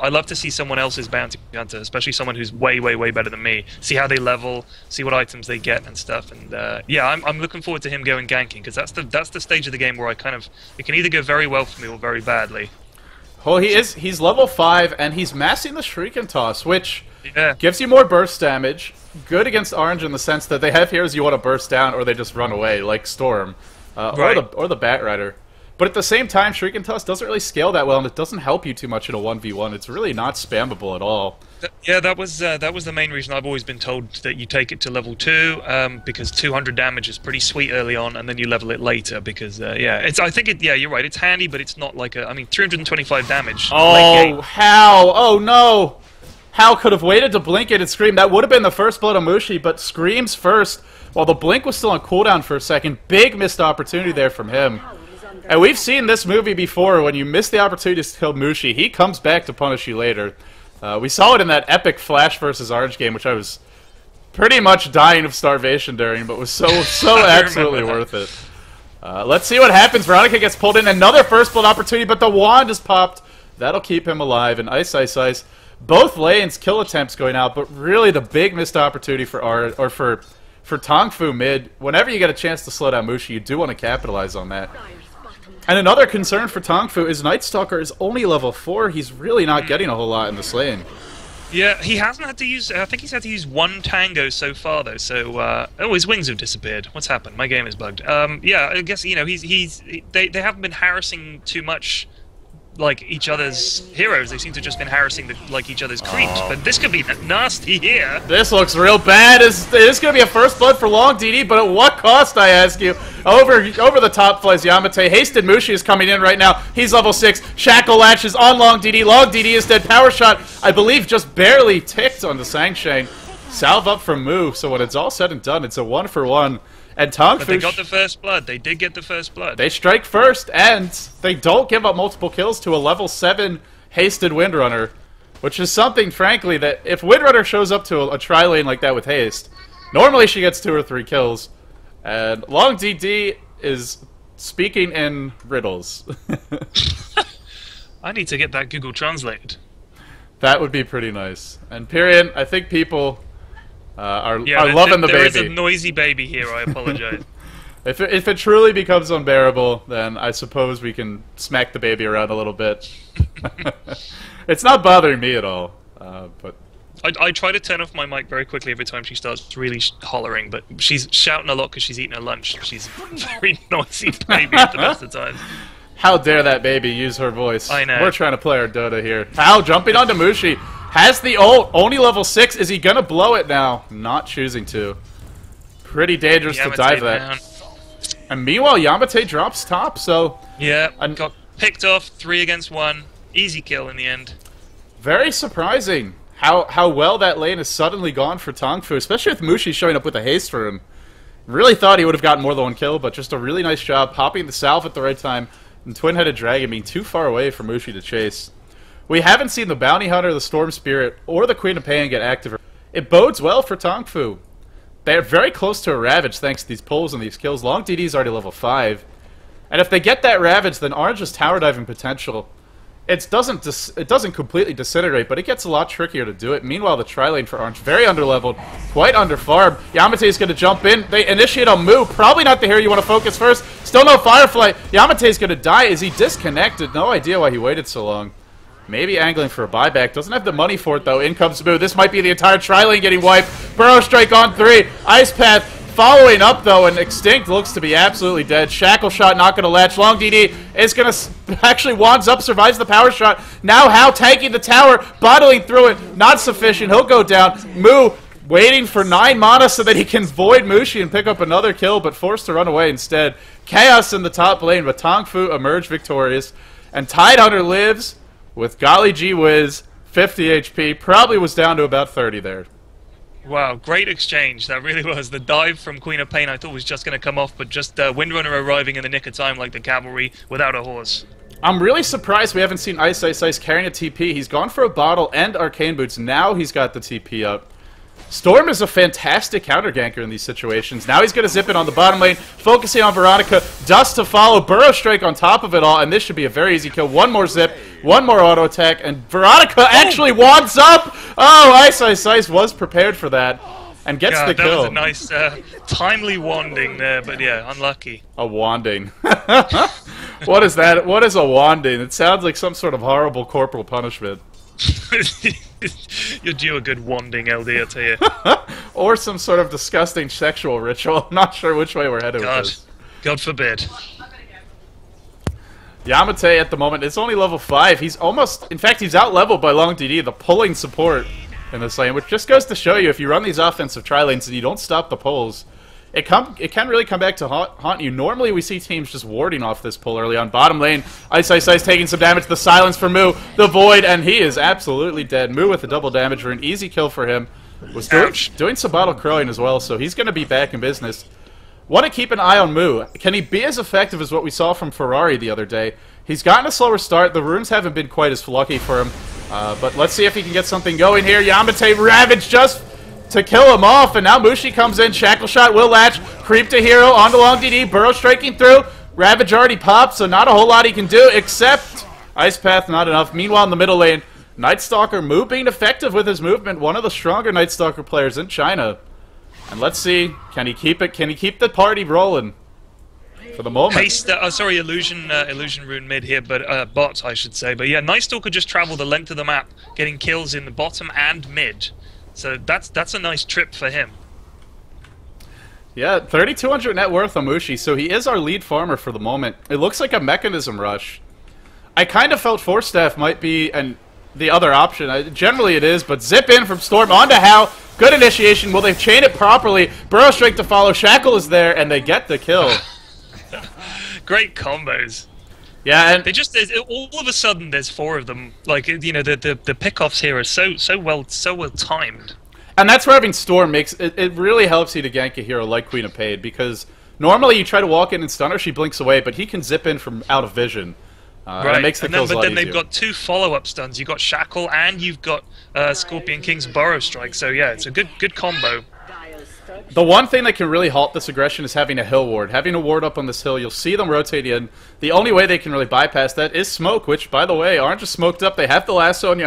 love to see someone else's Bounty Hunter, especially someone who's way better than me. See how they level, see what items they get and stuff, and yeah, I'm looking forward to him going ganking, because that's the stage of the game where it can either go very well for me or very badly. Well, he's level 5, and he's massing the Shuriken Toss, which gives you more burst damage. Good against Orange in the sense that they have heroes you want to burst down, or they just run away, like Storm, right. or the Bat Rider. But at the same time, Shuriken Toss doesn't really scale that well, and it doesn't help you too much in a 1v1. It's really not spammable at all. Yeah, that was the main reason I've always been told that you take it to level 2, because 200 damage is pretty sweet early on, and then you level it later because I think you're right. It's handy, but it's not like 325 damage. Oh, how? Oh no! Hal could have waited to blink it and scream. That would have been the first blood of Mushi, but screams first while the blink was still on cooldown for a second. Big missed opportunity there from him. And we've seen this movie before. When you miss the opportunity to kill Mushi, he comes back to punish you later. We saw it in that epic Flash versus Orange game, which I was pretty much dying of starvation during, but was so absolutely worth it. Let's see what happens. Veronica gets pulled in. Another first blood opportunity, but the wand is popped. That'll keep him alive. And iceiceice, both lanes kill attempts going out, but really the big missed opportunity for Tongfu mid. Whenever you get a chance to slow down Mushi, you do want to capitalize on that. And another concern for Tongfu is Night Stalker is only level 4. He's really not getting a whole lot in this lane. Yeah, he hasn't had to use... I think he's had to use 1 tango so far, though, so... oh, his wings have disappeared. What's happened? My game is bugged. Yeah, I guess, you know, they haven't been harassing too much, like, each other's heroes. They seem to have just been harassing, each other's creeps. But this could be nasty here. This looks real bad. Is going to be a first blood for longdd, but at what cost, I ask you? Over the top flies yamateh. Hasted Mushi is coming in right now. He's level 6. Shackle latches on longdd. longdd is dead. Power shot, I believe, just barely ticked on the Sangsheng. Salve up from Mu, so when it's all said and done, it's a 1-for-1. And Tongfu... But they got the first blood. They did get the first blood. They strike first, and they don't give up multiple kills to a level 7 hasted Windrunner, which is something, frankly, that if Windrunner shows up to a tri-lane like that with haste, normally she gets 2 or 3 kills. And longdd is speaking in riddles. I need to get that Google translated. That would be pretty nice. And Pyrion, I think people are loving the baby. There is a noisy baby here, I apologize. If it truly becomes unbearable, then I suppose we can smack the baby around a little bit. It's not bothering me at all, but... I try to turn off my mic very quickly every time she starts really hollering, but she's shouting a lot because she's eating her lunch. She's a very noisy baby at the best of times. How dare that baby use her voice? I know. We're trying to play our Dota here. How jumping onto Mushi. Has the ult. Only level 6. Is he going to blow it now? Not choosing to. Pretty dangerous to dive that. And meanwhile, yamateh drops top, so... Yeah, got picked off. 3 against 1. Easy kill in the end. Very surprising how well that lane has suddenly gone for Tongfu, especially with Mushi showing up with a haste for him. Really thought he would have gotten more than 1 kill, but just a really nice job popping the salve at the right time, and Twin-Headed Dragon being too far away for Mushi to chase. We haven't seen the Bounty Hunter, the Storm Spirit, or the Queen of Pain get active. It bodes well for Tongfu. They are very close to a Ravage thanks to these pulls and these kills. longdd is already level 5. And if they get that Ravage, then Orange's tower diving potential... It doesn't completely disintegrate, but it gets a lot trickier to do it. Meanwhile, the tri-lane for Orange, very underleveled, quite underfarmed. yamateh is going to jump in. They initiate on Mu. Probably not the hero you want to focus first. Still no Firefly. yamateh is going to die. Is he disconnected? No idea why he waited so long. Maybe angling for a buyback. Doesn't have the money for it, though. In comes Mu. This might be the entire tri-lane getting wiped. Burrow Strike on 3. Ice Path. Following up, though, and Xtinct looks to be absolutely dead. Shackle shot not going to latch. longdd is going to actually wands up, survives the power shot. Now How tanking the tower, bottling through it. Not sufficient. He'll go down. Mu waiting for 9 mana so that he can void Mushi and pick up another kill, but forced to run away instead. Chaos in the top lane, but Tongfu emerged victorious. And Tidehunter lives with golly gee whiz, 50 HP. Probably was down to about 30 there. Wow, great exchange. That really was. The dive from Queen of Pain I thought was just going to come off, but just Windrunner arriving in the nick of time like the cavalry without a horse. I'm really surprised we haven't seen iceiceice carrying a TP. He's gone for a bottle and arcane boots. Now he's got the TP up. Storm is a fantastic counter ganker in these situations. Now he's going to zip it on the bottom lane, focusing on Veronica. Dust to follow, Burrow Strike on top of it all, and this should be a very easy kill. 1 more zip, 1 more auto attack, and Veronica actually wands up! Oh, iceiceice was prepared for that, and gets the kill. That was a nice, timely wanding there, but yeah, unlucky. A wanding. What is that? What is a wanding? It sounds like some sort of horrible corporal punishment. You're due a good wanding, LD, I'll tell you. Or some sort of disgusting sexual ritual. I'm not sure which way we're headed with this. God forbid. yamateh at the moment is only level 5. He's almost... In fact, he's out-leveled by longdd, the pulling support in this lane, which just goes to show you, if you run these offensive tri-lanes and you don't stop the pulls, it can really come back to haunt you. Normally, we see teams just warding off this pull early on. Bottom lane, iceiceice taking some damage. The silence for Mu, the void, and he is absolutely dead. Mu with the double damage for an easy kill for him. Was doing some bottle crowing as well, so he's going to be back in business. Want to keep an eye on Mu. Can he be as effective as what we saw from Ferrari the other day? He's gotten a slower start. The runes haven't been quite as lucky for him. But let's see if he can get something going here. Yamateh Ravage just to kill him off, and now Mushi comes in. Shackle Shot will latch. Creep to hero onto longdd. Burrow striking through. Ravage already popped, so not a whole lot he can do, except Ice Path, not enough. Meanwhile, in the middle lane, Night Stalker Mu being effective with his movement. One of the stronger Night Stalker players in China. And let's see, can he keep it? Can he keep the party rolling? For the moment. Haste, sorry, illusion rune mid here, but bot, I should say. But yeah, Night Stalker just travel the length of the map, getting kills in the bottom and mid. So that's a nice trip for him. Yeah, 3,200 net worth on Mushi, so he is our lead farmer for the moment. It looks like a mechanism rush. I kind of felt Force Staff might be the other option. Generally it is, but zip in from Storm onto How. Good initiation. Will they chain it properly? Burrow Strike to follow. Shackle is there, and they get the kill. Great combos. Yeah, and they just all of a sudden there's four of them. Like, you know, the pickoffs here are so well timed. And that's where having Storm makes it really helps you to gank a hero like Queen of Paid, because normally you try to walk in and stun her, she blinks away, but he can zip in from out of vision. Right. And it makes the kills a lot but then easier. they've got two follow-up stuns. You've got Shackle and you've got Scorpion King's Burrow Strike. So yeah, it's a good combo. The one thing that can really halt this aggression is having a hill ward. Having a ward up on this hill, you'll see them rotate in. The only way they can really bypass that is smoke, which, by the way, Orange is smoked up. They have the lasso on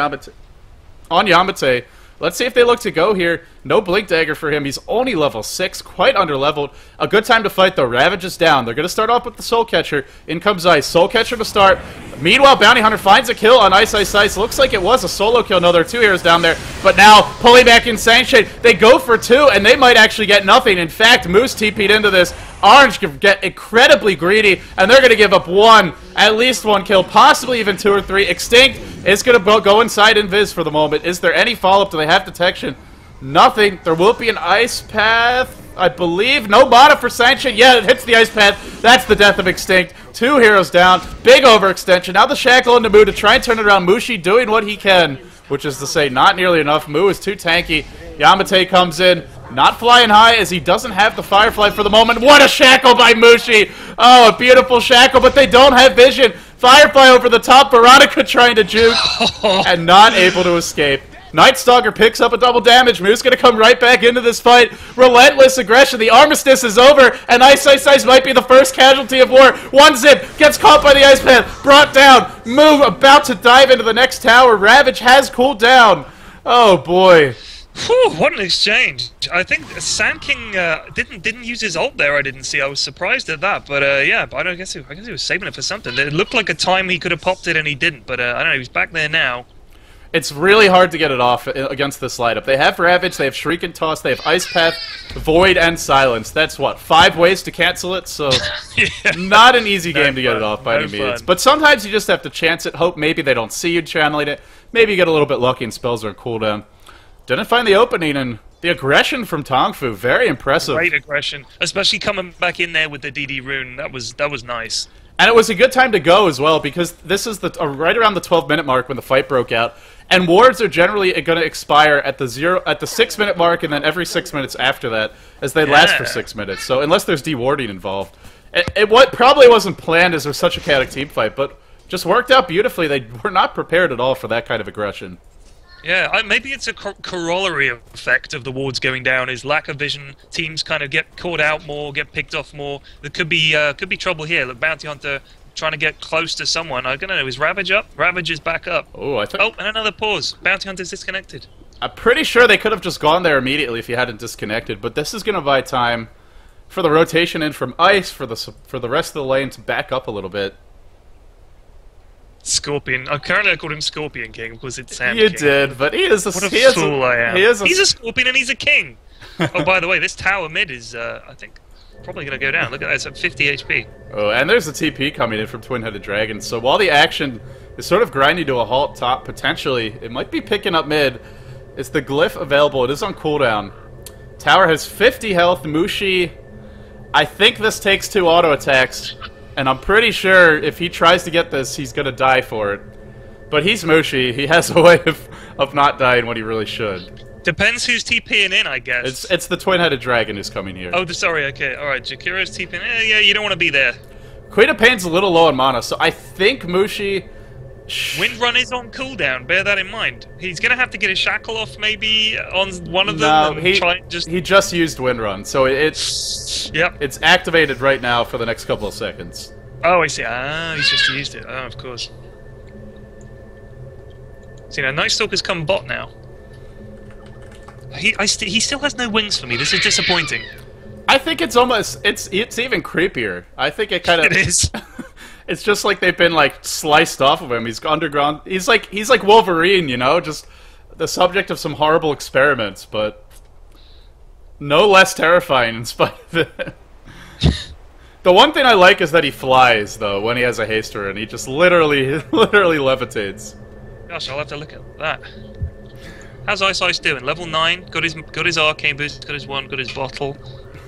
Yamateh. Let's see if they look to go here. No Blink Dagger for him. He's only level 6, quite under-leveled. A good time to fight, though. Ravage is down. They're going to start off with the Soul Catcher. In comes Ice. Soul Catcher to start. Meanwhile, Bounty Hunter finds a kill on iceiceice. Looks like it was a solo kill. No, there are 2 heroes down there. But now, pulling back in Sanctuary, they go for 2, and they might actually get nothing. In fact, Moose TP'd into this. Orange can get incredibly greedy, and they're going to give up 1, at least 1 kill, possibly even 2 or 3. Xtinct is going to go inside Invis for the moment. Is there any follow-up? Do they have detection? Nothing. There will be an Ice Path, I believe. No mana for Sanction. Yeah, it hits the Ice Path. That's the death of Xtinct. 2 heroes down. Big overextension. Now the Shackle into Mu to try and turn it around. Mushi doing what he can, which is to say not nearly enough. Mu is too tanky. Yamateh comes in. Not flying high as he doesn't have the Firefly for the moment. What a Shackle by Mushi! Oh, a beautiful Shackle, but they don't have vision. Firefly over the top. Veronica trying to juke and not able to escape. Night Stalker picks up a double damage. Mu's going to come right back into this fight. Relentless aggression. The armistice is over, and iceiceice might be the first casualty of war. 1 zip. Gets caught by the Ice Path. Brought down. Mu about to dive into the next tower. Ravage has cooled down. Oh, boy. Whew, what an exchange! I think Sand King didn't use his ult there. I didn't see. I was surprised at that. But yeah, I guess he was saving it for something. It looked like a time he could have popped it, and he didn't. But I don't know. He's back there now. It's really hard to get it off against this lineup. They have Ravage, they have Shriek and Toss, they have Ice Path, Void, and Silence. That's what, 5 ways to cancel it? So, yeah. Not an easy game to get it off by any means. But sometimes you just have to chance it, hope maybe they don't see you channeling it. Maybe you get a little bit lucky and spells are on cooldown. Didn't find the opening, and the aggression from Tongfu, very impressive. Great aggression, especially coming back in there with the DD rune. That was nice. And it was a good time to go as well, because this is right around the 12-minute mark when the fight broke out. And wards are generally going to expire at the 6-minute mark, and then every 6 minutes after that, as they last for 6 minutes. So unless there's dewarding involved, it probably wasn't planned as there's such a chaotic team fight, but just worked out beautifully. They were not prepared at all for that kind of aggression. Yeah, maybe it's a corollary effect of the wards going down. Is lack of vision. Teams kind of get caught out more, get picked off more. There could be trouble here. Look, Bounty Hunter trying to get close to someone. I don't know. Is Ravage up? Ravage is back up. Oh, and another pause. Bounty Hunter's disconnected. I'm pretty sure they could have just gone there immediately if he hadn't disconnected. But this is going to buy time for the rotation in from Ice for the rest of the lane to back up a little bit. Scorpion. Currently I called him Scorpion King because it's Sand You King. did, but he is a... What a fool I am. He's a Scorpion and he's a King. Oh, by the way, this tower mid is, I think, probably going to go down. Look at that, it's at 50 HP. Oh, and there's a TP coming in from Twin-Headed Dragon. So while the action is sort of grinding to a halt top, potentially, it might be picking up mid. It's the Glyph available. It is on cooldown. Tower has 50 health. Mushi, I think this takes 2 auto attacks. And I'm pretty sure if he tries to get this, he's going to die for it. But he's Mushi. He has a way of not dying when he really should. Depends who's TPing in, I guess. It's the Twin-Headed Dragon who's coming here. Oh, sorry, okay. Alright, Jakira's TPing in. Yeah, you don't want to be there. Queen of Pain's a little low on mana, so I think Mushi Windrun is on cooldown. Bear that in mind. He's gonna have to get his shackle off maybe on one of them. No, and try and just... he just used Windrun, so it's activated right now for the next couple of seconds. Oh, I see. Ah, he's just used it. Oh, of course. So, Night Stalker's come bot now. He still has no wings for me. This is disappointing. I think it's almost it's even creepier. I think it kind of it is. It's just like they've been like sliced off of him. He's underground. He's like Wolverine, just the subject of some horrible experiments, but no less terrifying in spite of it. The one thing I like is that he flies though when he has a haster, and he just literally levitates. Gosh, I'll have to look at that. How's iceiceice doing? Level 9. Got his arcane boost. Got his one. Got his bottle.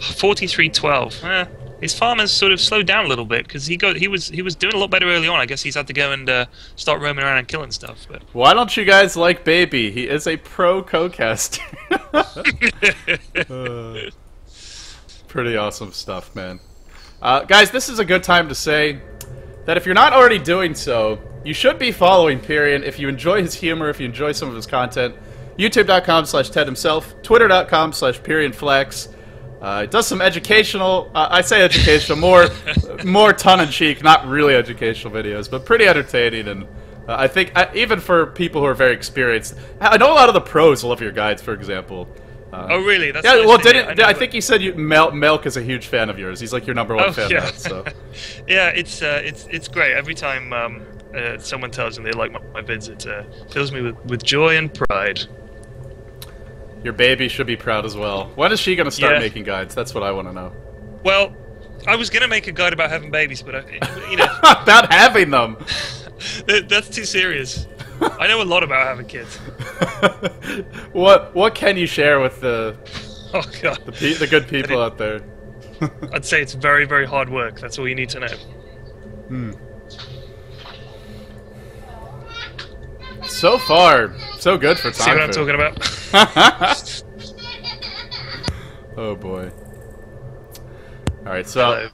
4312. His farm has sort of slowed down a little bit because he was doing a lot better early on. I guess he's had to go and start roaming around and killing stuff. But why don't you guys like Baby? He is a pro co-caster. Pretty awesome stuff, man. Guys, this is a good time to say that if you're not already doing so, you should be following Pyrion if you enjoy his humor, if you enjoy some of his content. YouTube.com/Ted himself, Twitter.com/PyrionFlax. It does some educational, I say educational, more tongue-in-cheek, not really educational videos, but pretty entertaining, and I think, even for people who are very experienced, I know a lot of the pros love your guides, for example. Oh, really? That's yeah, nice well, I think he said Melk is a huge fan of yours. He's like your #1 fan of that, so. Yeah, it's great. Every time someone tells me they like my vids, it fills me with joy and pride. Your baby should be proud as well. When is she going to start making guides? That's what I want to know. Well, I was going to make a guide about having babies, but about having them. That's too serious. I know a lot about having kids. What can you share with the the good people out there? I'd say it's very, very hard work. That's all you need to know. So far, so good for Tongfu. See what I'm talking about? Oh boy. Alright, so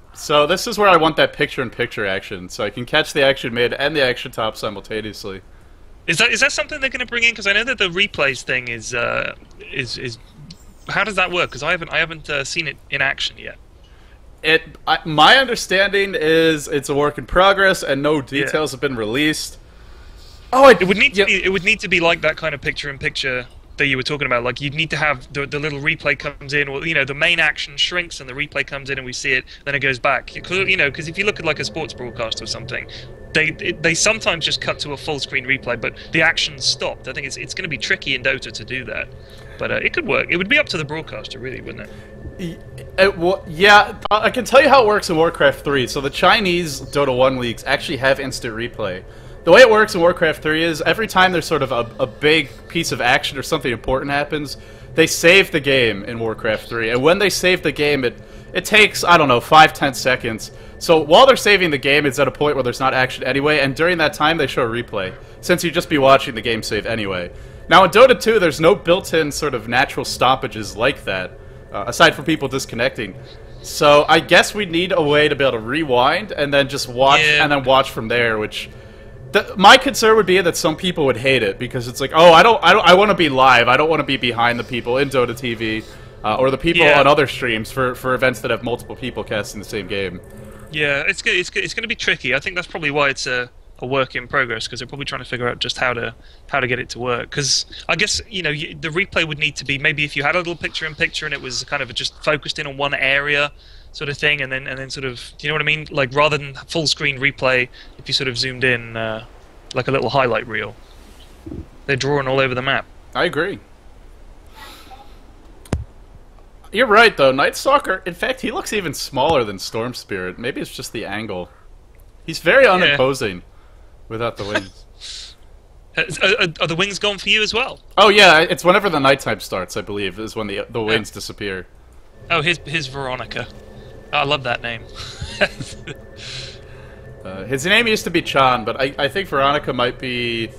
this is where I want that picture-in-picture action, so I can catch the action mid and the action top simultaneously. Is that something they're going to bring in? Because I know that the replays thing is how does that work? Because I haven't seen it in action yet. My understanding is it's a work in progress and no details have been released. Oh, it would need to be like that kind of picture-in-picture that you were talking about. Like, you'd need to have the little replay comes in, or the main action shrinks and the replay comes in and we see it, then it goes back. Because if you look at like a sports broadcast or something, they sometimes just cut to a full screen replay, but the action's stopped. I think it's going to be tricky in Dota to do that, but it could work. It would be up to the broadcaster, really, wouldn't it? Yeah, I can tell you how it works in Warcraft 3. So the Chinese Dota 1 leagues actually have instant replay. The way it works in Warcraft 3 is every time there's sort of a big piece of action or something important happens, they save the game in Warcraft 3. And when they save the game, it takes, I don't know, 5-10 seconds. So while they're saving the game, it's at a point where there's not action anyway, and during that time they show a replay, since you'd just be watching the game save anyway. Now in Dota 2, there's no built-in sort of natural stoppages like that, aside from people disconnecting. So I guess we'd need a way to be able to rewind and then just watch, and then watch from there, which... my concern would be that some people would hate it because it's like, oh, I want to be live. I don't want to be behind the people in Dota TV or the people on other streams for events that have multiple people casting the same game. Yeah, it's going to be tricky. I think that's probably why it's a work in progress, because they're probably trying to figure out just how to get it to work. Because I guess the replay would need to be, maybe if you had a little picture-in-picture and it was kind of just focused in on one area, sort of thing, and then sort of, you know what I mean? Like, rather than full screen replay, if you sort of zoomed in like a little highlight reel. They're drawing all over the map. I agree. You're right, though. Night Stalker, in fact, he looks even smaller than Storm Spirit. Maybe it's just the angle. He's very unimposing without the wings. Are the wings gone for you as well? Oh, yeah. It's whenever the nighttime starts, I believe, is when the wings disappear. Oh, here's Veronica. I love that name. His name used to be Chan, but I think Veronica might be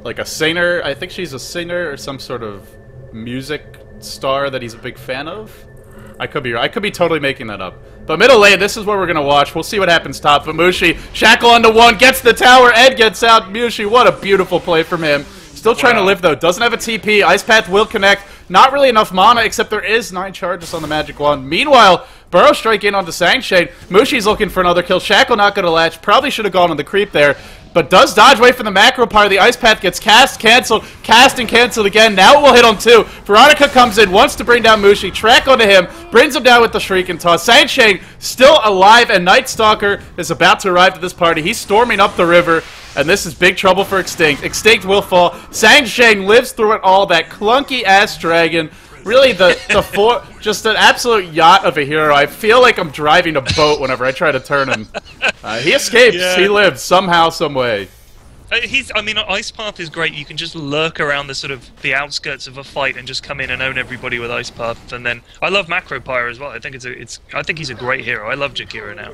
like a singer. I think she's a singer or some sort of music star that he's a big fan of. I could be totally making that up. But middle lane, this is where we're going to watch. We'll see what happens top. But Mushi, shackle onto one, gets the tower, Ed gets out. Mushi, what a beautiful play from him. Still trying to live, though. Doesn't have a TP. Ice Path will connect. Not really enough mana, except there is 9 charges on the Magic Wand. Meanwhile, Burrow strike in onto Sangshade. Mushi's looking for another kill. Shackle not going to latch. Probably should have gone on the creep there. But does dodge away from the macro part. The Ice Path gets cast, canceled, cast and canceled again. Now it will hit on 2. Veronica comes in, wants to bring down Mushi. Track onto him, brings him down with the Shriek and Toss. Sangshade still alive, and Night Stalker is about to arrive to this party. He's storming up the river, and this is big trouble for Xtinct. Xtinct will fall. Sangshade lives through it all. That clunky-ass dragon. Really, just an absolute yacht of a hero. I feel like I'm driving a boat whenever I try to turn him. He escapes. Yeah. He lives somehow, some way. I mean, Ice Path is great. You can just lurk around the outskirts of a fight and just come in and own everybody with Ice Path. And then I love Macro Pyre as well. I think I think he's a great hero. I love Jakira now.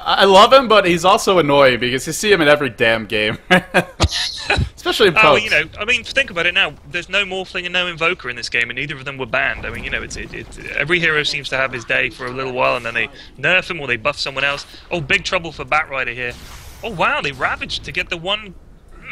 I love him, but he's also annoying because you see him in every damn game. Especially in pubs. Oh, you know, I mean, think about it now. There's no Morphling and no Invoker in this game, and neither of them were banned. I mean, you know, every hero seems to have his day for a little while, and then they nerf him or they buff someone else. Oh, big trouble for Batrider here. Oh, wow, they ravaged to get the one.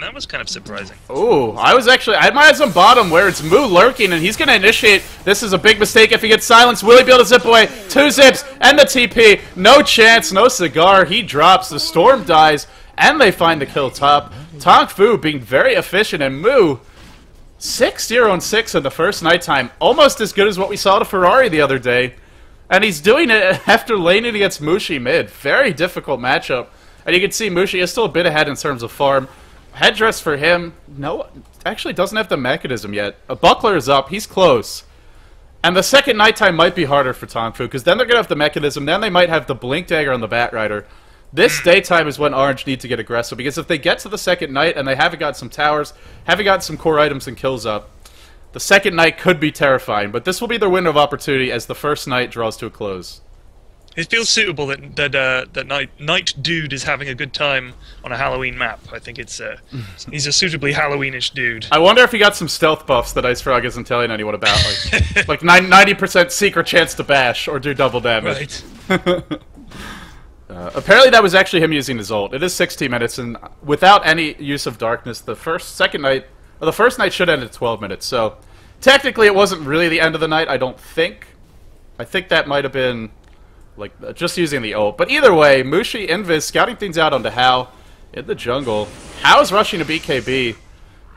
That was kind of surprising. Ooh, I had my eyes on bottom where it's Moo lurking, and he's going to initiate. This is a big mistake if he gets silenced. Will he be able to zip away? 2 zips, and the TP. No chance, no cigar. He drops, the Storm dies, and they find the kill top. Tongfu being very efficient, and Moo 6-0-6 in the first nighttime. Almost as good as what we saw to Ferrari the other day. And he's doing it after laning against Mushi mid. Very difficult matchup. And you can see Mushi is still a bit ahead in terms of farm. Headdress for him, no, actually doesn't have the mechanism yet. A Buckler is up, he's close. And the second nighttime might be harder for Tongfu, because then they're going to have the mechanism, then they might have the Blink Dagger on the Batrider. This daytime is when Orange need to get aggressive, because if they get to the second night and they haven't got some towers, haven't got some core items and kills up, the second night could be terrifying, but this will be their window of opportunity as the first night draws to a close. It feels suitable that Night Dude is having a good time on a Halloween map. I think he's a suitably Halloweenish dude. I wonder if he got some stealth buffs that Ice Frog isn't telling anyone about, like 90% secret chance to bash or do double damage. Right. Apparently that was actually him using his ult. It is 16 minutes, and without any use of darkness, the first night should end at 12 minutes. So technically, it wasn't really the end of the night. I don't think. I think that might have been. Like, just using the ult. But either way, Mushi, Invis, scouting things out onto Hao in the jungle. Hao's rushing to BKB.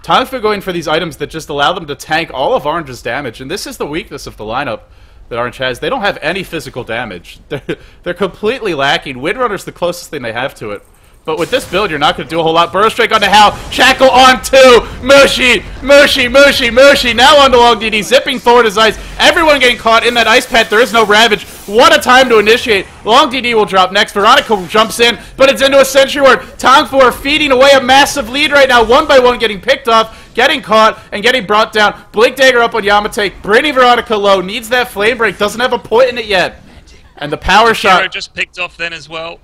Tongfu going for these items that just allow them to tank all of Orange's damage. And this is the weakness of the lineup that Orange has. They don't have any physical damage. They're completely lacking. Windrunner's the closest thing they have to it. But with this build, you're not going to do a whole lot. Burrow strike onto Hao. Shackle on 2. Mushi. Now onto longdd. Zipping forward his ice. Everyone getting caught in that ice pet. There is no ravage. What a time to initiate. longdd will drop next. Veronica jumps in, but it's into a Sentry Ward. Tongfu are feeding away a massive lead right now. One by one getting picked off, getting caught, and getting brought down. Blink Dagger up on yamateh. Bringing Veronica low. Needs that flame break. Doesn't have a point in it yet. And the power shot. Just picked off then as well.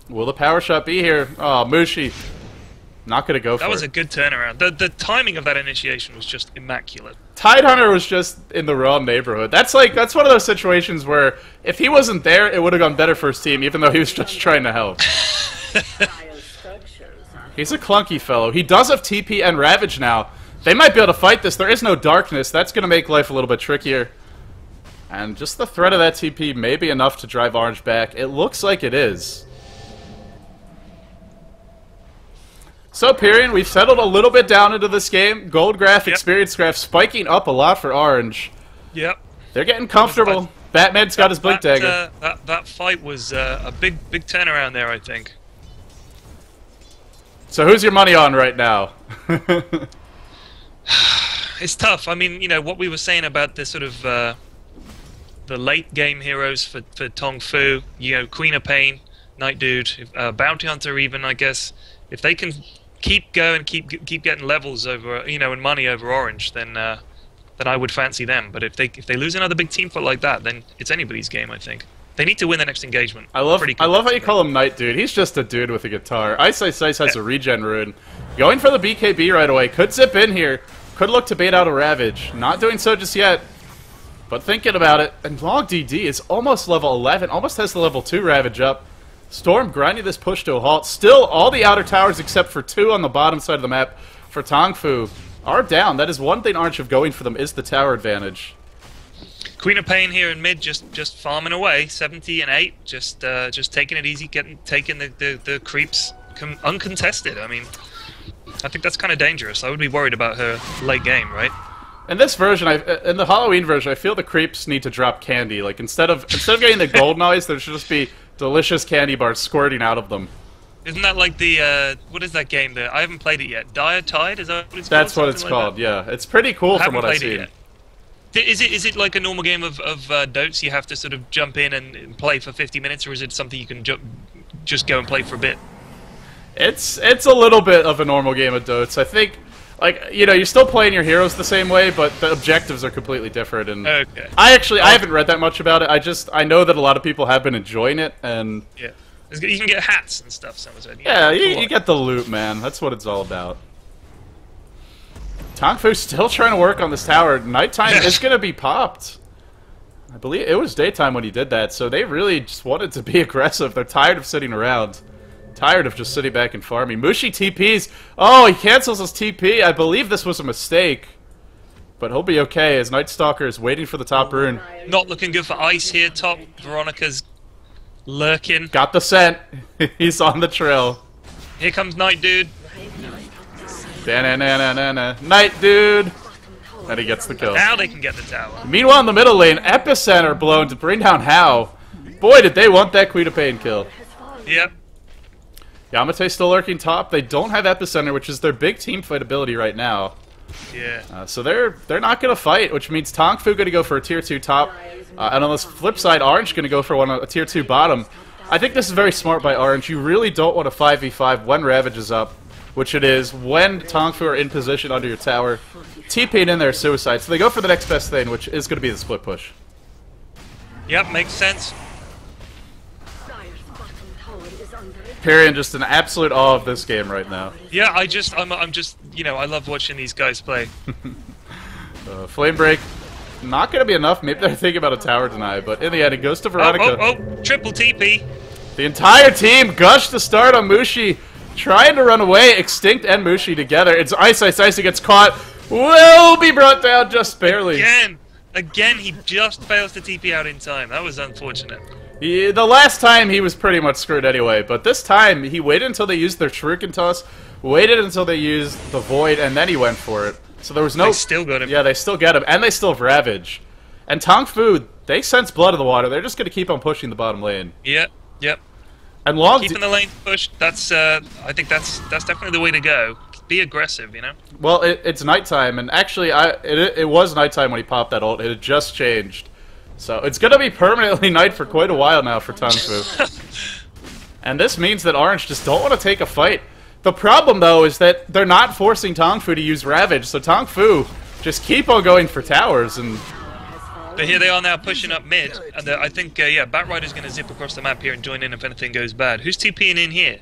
Will the power shot be here? Oh, Mushi. Not going to go for it. That was a good turnaround. The timing of that initiation was just immaculate. Tidehunter was just in the wrong neighborhood. That's one of those situations where if he wasn't there, it would have gone better for his team, even though he was just trying to help. He's a clunky fellow. He does have TP and Ravage now. They might be able to fight this. There is no darkness. That's going to make life a little bit trickier. And just the threat of that TP may be enough to drive Orange back. It looks like it is. So, Pyrion, we've settled a little bit down into this game. Gold graph, experience graph spiking up a lot for Orange. Yep. They're getting comfortable. Batman's got his Blink Dagger. That fight was a big turnaround there, I think. So who's your money on right now? It's tough. I mean, you know, what we were saying about the sort of the late game heroes for Tongfu, you know, Queen of Pain, Night Dude, Bounty Hunter even, I guess. If they can keep going, keep getting levels over, you know, and money over Orange, then I would fancy them. But if they lose another big team fight like that, then it's anybody's game, I think. They need to win the next engagement. I love how you call him Night Dude. He's just a dude with a guitar. iceiceice has a regen rune. Going for the BKB right away. Could zip in here. Could look to bait out a Ravage. Not doing so just yet. But thinking about it, and longdd is almost level 11, almost has the level 2 Ravage up. Storm grinding this push to a halt. Still, all the outer towers except for 2 on the bottom side of the map for Tongfu are down. That is one thing Orange have going for them, is the tower advantage. Queen of Pain here in mid, just farming away, 70 and 8, just taking it easy, taking the creeps uncontested. I mean, I think that's kind of dangerous. I would be worried about her late game, right? In this version, in the Halloween version, I feel the creeps need to drop candy. Like instead of getting the gold noise, there should just be delicious candy bars squirting out of them. Isn't that like the what is that game? I haven't played it yet. Tide? Is that what it's called? That's what it's called. Yeah, it's pretty cool from what I've seen. Is it like a normal game of Dotes? You have to sort of jump in and play for 50 minutes, or is it something you can just go and play for a bit? It's a little bit of a normal game of Dotes. I think, like, you know, you're still playing your heroes the same way, but the objectives are completely different. And okay. I haven't read that much about it. I know that a lot of people have been enjoying it, and yeah, you can get hats and stuff. Yeah, you get the loot, man. That's what it's all about. Tongfu's still trying to work on this tower. Nighttime is going to be popped. I believe it was daytime when he did that, so they really just wanted to be aggressive. They're tired of sitting around. Tired of just sitting back and farming. Mushi TPs. Oh, he cancels his TP. I believe this was a mistake. But he'll be okay as Night Stalker is waiting for the top rune. Not looking good for Ice here, top. Veronica's lurking. Got the scent. He's on the trail. Here comes Night Dude. Da-na-na-na-na-na. Night Dude! And he gets the kill. Now they can get the tower. Meanwhile, in the middle lane, Epicenter blown to bring down How. Boy, did they want that Queen of Pain kill. Yep. Yamateh still lurking top. They don't have Epicenter, which is their big team fight ability right now. Yeah. So they're not going to fight, which means Tongfu going to go for a tier 2 top. And on the flip side, Orange going to go for a tier 2 bottom. I think this is very smart by Orange. You really don't want a 5v5 when Ravage is up, which it is when Tongfu are in position under your tower. TPing in there is suicide, so they go for the next best thing, which is going to be the split push. Yep, makes sense. Pyrion just in absolute awe of this game right now. Yeah, I'm just, you know, I love watching these guys play. Flame Break, not going to be enough. Maybe they're thinking about a tower deny, but in the end, it goes to Veronica. Oh, triple TP. The entire team gushed to start on Mushi, trying to run away. Xtinct and Mushi together. It's iceiceice gets caught. Will be brought down just barely. Again, he just fails to TP out in time. That was unfortunate. The last time he was pretty much screwed anyway, but this time he waited until they used their Shuriken Toss, waited until they used the Void, and then he went for it. So there was no... They still got him. Yeah, they still get him, and they still have Ravage. And Tongfu, they sense blood in the water. They're just going to keep on pushing the bottom lane. Yep. And keeping the lane pushed, that's I think that's definitely the way to go. Be aggressive, you know? Well, it's nighttime, and actually it was nighttime when he popped that ult. It had just changed. So it's going to be permanently night for quite a while now for Tongfu. And this means that Orange just don't want to take a fight. The problem, though, is that they're not forcing Tongfu to use Ravage, so Tongfu just keep on going for towers. But here they are now pushing up mid, and I think, yeah, Batrider's going to zip across the map here and join in if anything goes bad. Who's TPing in here?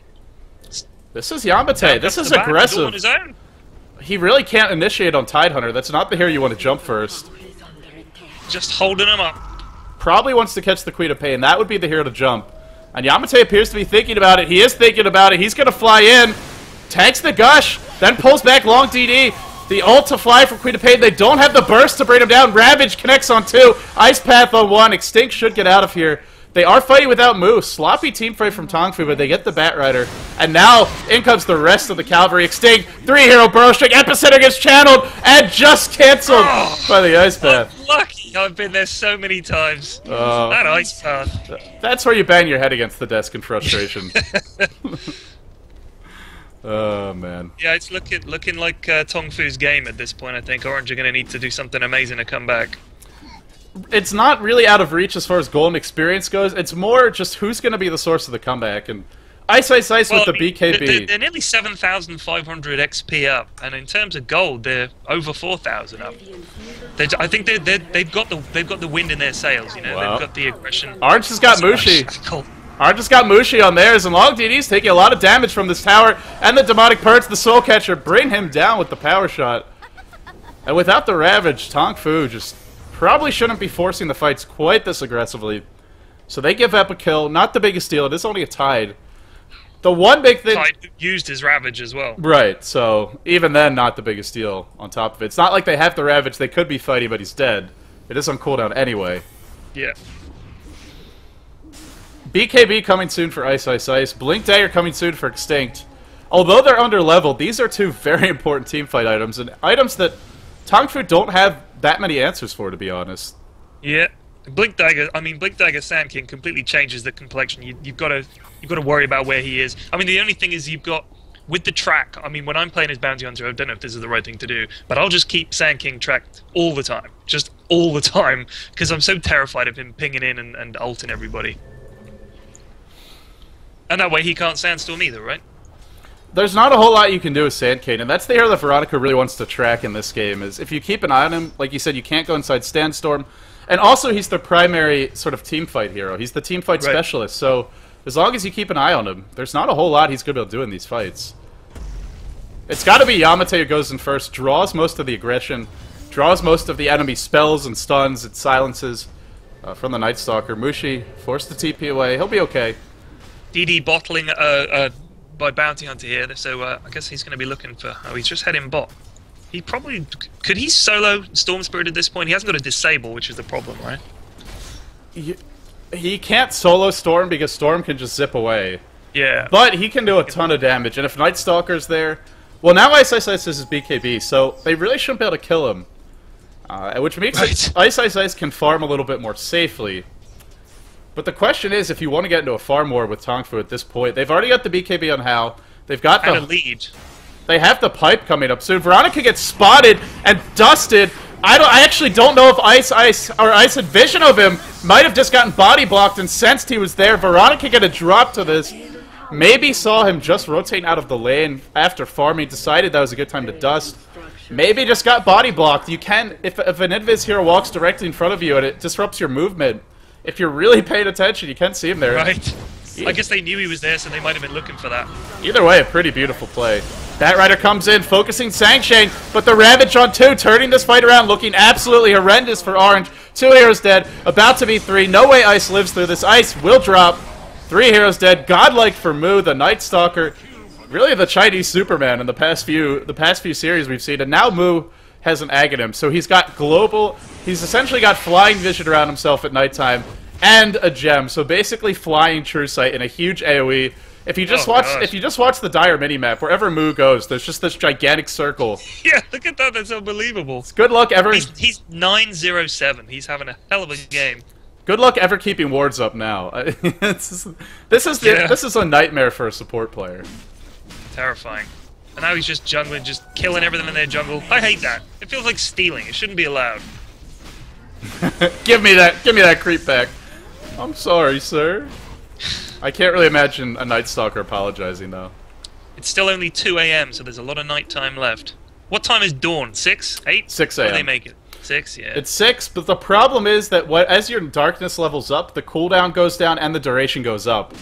This is Yamateh. This is aggressive. On his own. He really can't initiate on Tidehunter. That's not the hero you want to jump first. Just holding him up. Probably wants to catch the Queen of Pain. That would be the hero to jump. And Yamateh appears to be thinking about it. He is thinking about it. He's going to fly in. Tanks the Gush. Then pulls back longdd. The ult to fly for Queen of Pain. They don't have the burst to bring him down. Ravage connects on 2. Ice Path on 1. Xtinct should get out of here. They are fighting without Moose. Sloppy team fight from Tongfu, but they get the Batrider. And now, in comes the rest of the Cavalry. Xtinct, 3-hero burrow strike. Epicenter gets channeled and just cancelled by the Ice Path. I'm lucky. I've been there so many times. That Ice Path. That's where you bang your head against the desk in frustration. Oh, man. Yeah, it's looking like Tongfu's game at this point, I think. Orange are going to need to do something amazing to come back. It's not really out of reach as far as golden experience goes. It's more just who's going to be the source of the comeback. And iceiceice with the BKB. They're nearly 7,500 XP up, and in terms of gold, they're over 4,000 up. I think they've got the wind in their sails. You know, wow. They've got the aggression. Orange has got Mushi. Orange has got Mushi on theirs, and longdd's taking a lot of damage from this tower. And the Demonic Perch, the Soul Catcher, bring him down with the power shot. And without the Ravage, Tongfu just probably shouldn't be forcing the fights quite this aggressively. So they give up a kill. Not the biggest deal. It is only a tide. The one big thing... Tide used his Ravage as well. Right, so even then, not the biggest deal on top of it. It's not like they have the Ravage. They could be fighting, but he's dead. It is on cooldown anyway. Yeah. BKB coming soon for iceiceice. Blink Dagger coming soon for Xtinct. Although they're under-leveled, these are two very important teamfight items, and items that Tongfu don't have that many answers for, to be honest. Yeah. Blink Dagger, I mean, Blink Dagger Sand King completely changes the complexion. You've got to worry about where he is. I mean, the only thing is you've got, with the track, I mean, when I'm playing as Bounty Hunter, I don't know if this is the right thing to do, but I'll just keep Sand King tracked all the time. Just all the time, because I'm so terrified of him pinging in and ulting everybody. And that way he can't Sandstorm either, right? There's not a whole lot you can do with Sand King, and that's the hero that Veronica really wants to track in this game, is if you keep an eye on him, like you said, you can't go inside Sandstorm, and also he's the primary sort of teamfight hero. He's the teamfight specialist, so as long as you keep an eye on him, there's not a whole lot he's going to be able to do in these fights. It's got to be Yamateh who goes in first, draws most of the aggression, draws most of the enemy spells and stuns and silences from the Night Stalker. Mushi forced the TP away. He'll be okay. DD bottling by Bounty Hunter here, so I guess he's going to be looking for... Oh, he's just heading bot. He probably... Could he solo Storm Spirit at this point? He hasn't got a disable, which is the problem, right? He can't solo Storm because Storm can just zip away. Yeah. But he can do a ton of damage, and if Night Stalker's there... Well, now iceiceice is BKB, so they really shouldn't be able to kill him. Which makes it iceiceice can farm a little bit more safely. But the question is, if you want to get into a farm war with Tongfu at this point, they've already got the BKB on Hal. They've got the lead. They have the pipe coming up soon. Veronica gets spotted and dusted. I actually don't know if Ice had vision of him. Might have just gotten body blocked and sensed he was there. Veronica get a drop to this. Maybe saw him just rotating out of the lane after farming. Decided that was a good time to dust. Maybe just got body blocked. You can, if an invis hero walks directly in front of you and it disrupts your movement, if you're really paying attention, you can see him there. Right. I guess they knew he was there, so they might have been looking for that. Either way, a pretty beautiful play. Batrider comes in, focusing Sangshane, but the Ravage on 2, turning this fight around, looking absolutely horrendous for Orange. 2 heroes dead, about to be 3. No way Ice lives through this. Ice will drop. 3 heroes dead. Godlike for Mu, the Night Stalker. Really the Chinese Superman in the past few series we've seen. And now Mu has an Aghanim, so he's got global... He's essentially got flying vision around himself at nighttime, and a gem, so basically flying True Sight in a huge AoE. If you just watch the Dire minimap, wherever Mu goes, there's just this gigantic circle. Yeah, look at that, that's unbelievable. It's good luck ever... He's 907, he's having a hell of a game. Good luck ever keeping wards up now. This is a nightmare for a support player. Terrifying. And now he's just jungling, just killing everything in their jungle. I hate that. It feels like stealing. It shouldn't be allowed. Give me that creep back. I'm sorry, sir. I can't really imagine a Night Stalker apologizing, though. It's still only 2 AM, so there's a lot of night time left. What time is dawn? 6? 8? 6 AM. What do they make it? 6, yeah. It's 6, but the problem is that as your darkness levels up, the cooldown goes down and the duration goes up.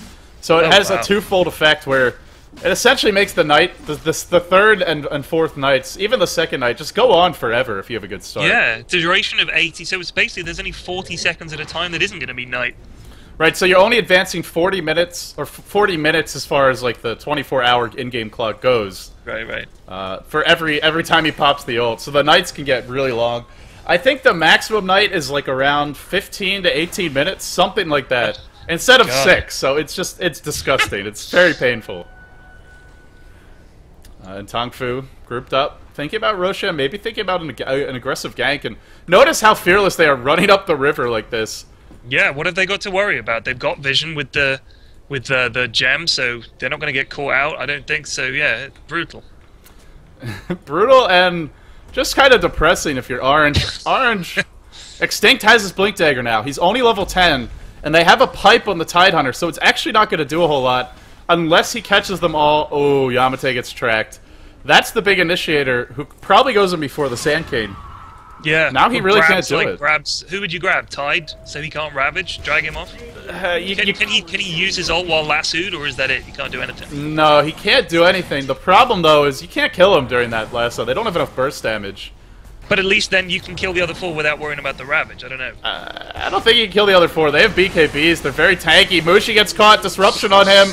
So it has a twofold effect where it essentially makes the night, the third and fourth nights, even the second night, just go on forever if you have a good start. Yeah, duration of 80, so it's basically there's only 40 seconds at a time that isn't going to be night. Right, so you're only advancing 40 minutes, or 40 minutes as far as like the 24-hour in-game clock goes. Right. For every time he pops the ult, so the nights can get really long. I think the maximum night is like around 15 to 18 minutes, something like that, instead of 6. So it's disgusting. It's very painful. And Tongfu grouped up, thinking about Roshan, maybe thinking about an aggressive gank, and notice how fearless they are running up the river like this. Yeah, what have they got to worry about? They've got vision with the gem, so they're not going to get caught out, I don't think. So yeah, brutal. Brutal and just kind of depressing if you're Orange. Orange, Xtinct has his Blink Dagger now. He's only level 10, and they have a pipe on the Tidehunter, so it's actually not going to do a whole lot unless he catches them all. Oh, Yamateh gets tracked. That's the big initiator who probably goes in before the Sand King. Yeah. Now he really can't do it. Who would you grab? Tide, so he can't Ravage? Drag him off? Can he use his ult while lassoed, or is that it? He can't do anything? No, he can't do anything. The problem, though, is you can't kill him during that lasso. They don't have enough burst damage. But at least then you can kill the other 4 without worrying about the Ravage. I don't know. I don't think you can kill the other 4. They have BKBs. They're very tanky. Mushi gets caught. Disruption on him.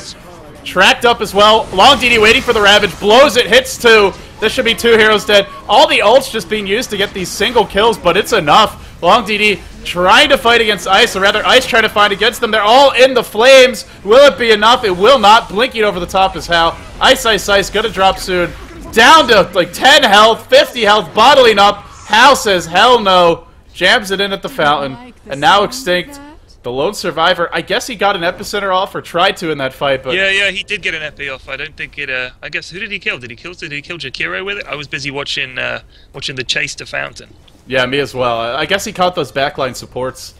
Tracked up as well. longdd waiting for the Ravage. Blows it. Hits 2. This should be 2 heroes dead. All the ults just being used to get these single kills, but it's enough. longdd trying to fight against Ice, or rather Ice trying to fight against them. They're all in the flames. Will it be enough? It will not. Blinking over the top is Hal. Iceiceice gonna drop soon. Down to like 10 health, 50 health, bottling up. Hal says hell no. Jams it in at the fountain. And now Xtinct, the lone survivor. I guess he got an epicenter off, or tried to in that fight, but... Yeah, he did get an epi off. I don't think it, I guess, who did he kill? Did he kill Jakiro with it? I was busy watching the chase to fountain. Yeah, me as well. I guess he caught those backline supports.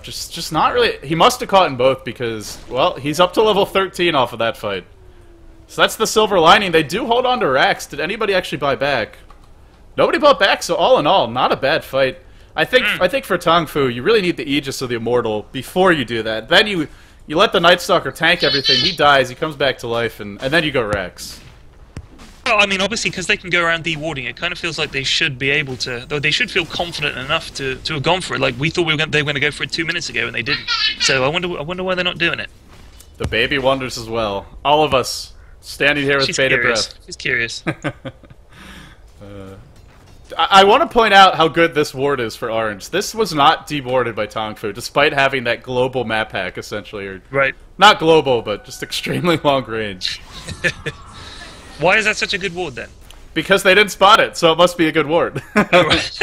Just not really... He must have caught in both because, well, he's up to level 13 off of that fight. So that's the silver lining. They do hold on to racks. Did anybody actually buy back? Nobody bought back, so all in all, not a bad fight. I think for Tongfu, you really need the Aegis of the Immortal before you do that. Then you let the Night Stalker tank everything. He dies, he comes back to life, and then you go racks. Well, I mean, obviously, because they can go around dewarding, it kind of feels like they should be able to, though they should feel confident enough to have gone for it. Like, we thought they were going to go for it 2 minutes ago, and they didn't. So I wonder why they're not doing it. The baby wonders as well. All of us standing here with bated breath. She's curious. I want to point out how good this ward is for Orange. This was not dewarded by Tongfu, despite having that global map hack, essentially. Or, right. Not global, but just extremely long range. Why is that such a good ward, then? Because they didn't spot it, so it must be a good ward. Oh, right.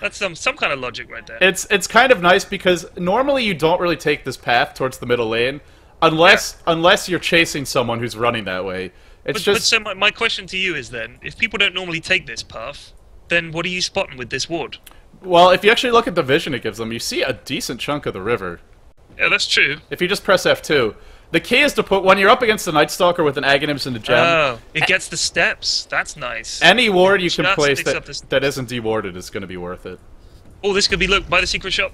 That's some kind of logic right there. It's kind of nice, because normally you don't really take this path towards the middle lane, unless you're chasing someone who's running that way. But so my question to you is then, if people don't normally take this path, then what are you spotting with this ward? Well, if you actually look at the vision it gives them, you see a decent chunk of the river. Yeah, that's true. If you just press F2. The key is to put, when you're up against the Night Stalker with an Aghanims and a gem... Oh, it gets the steps. That's nice. Any ward you can place that isn't dewarded is going to be worth it. Oh, this could be, look, by the secret shop.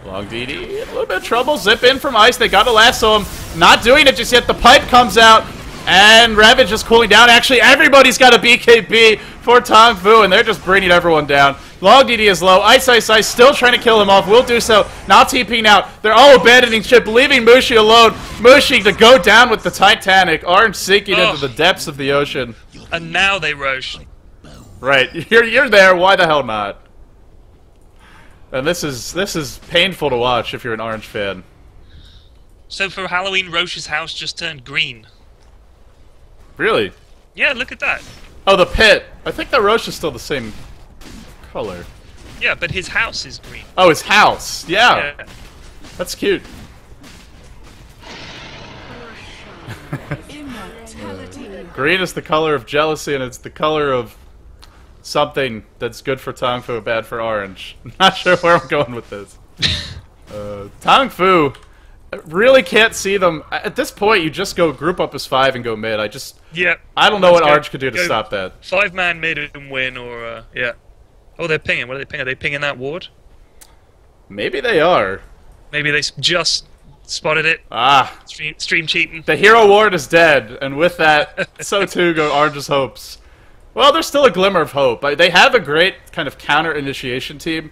longdd, a little bit of trouble. Zip in from Ice. They got to lasso him. Not doing it just yet. The pipe comes out. And Ravage is cooling down. Actually, everybody's got a BKB for Tongfu, and they're just bringing everyone down. longdd is low. Iceiceice still trying to kill him off. Will do so. Not TPing out. They're all abandoning ship, leaving Mushi alone. Mushi to go down with the Titanic. Orange sinking into the depths of the ocean. And now they rush. Right. You're there. Why the hell not? And this is painful to watch if you're an Orange fan. So for Halloween, Roche's house just turned green. Really? Yeah, look at that. Oh, the pit. I think that Roche is still the same color. Yeah, but his house is green. Oh, his house. Yeah. That's cute. Green is the color of jealousy, and it's the color of something that's good for Tongfu, bad for Orange. I'm not sure where I'm going with this. Tongfu... really can't see them. At this point, you just go group up as 5 and go mid. I don't know what Orange could do to stop that. 5-man mid and win, or, yeah. Oh, they're pinging. What are they pinging? Are they pinging that ward? Maybe they are. Maybe they just spotted it. Ah. Stream cheating. The hero ward is dead, and with that, so too go Orange's hopes. Well, there's still a glimmer of hope. They have a great kind of counter-initiation team.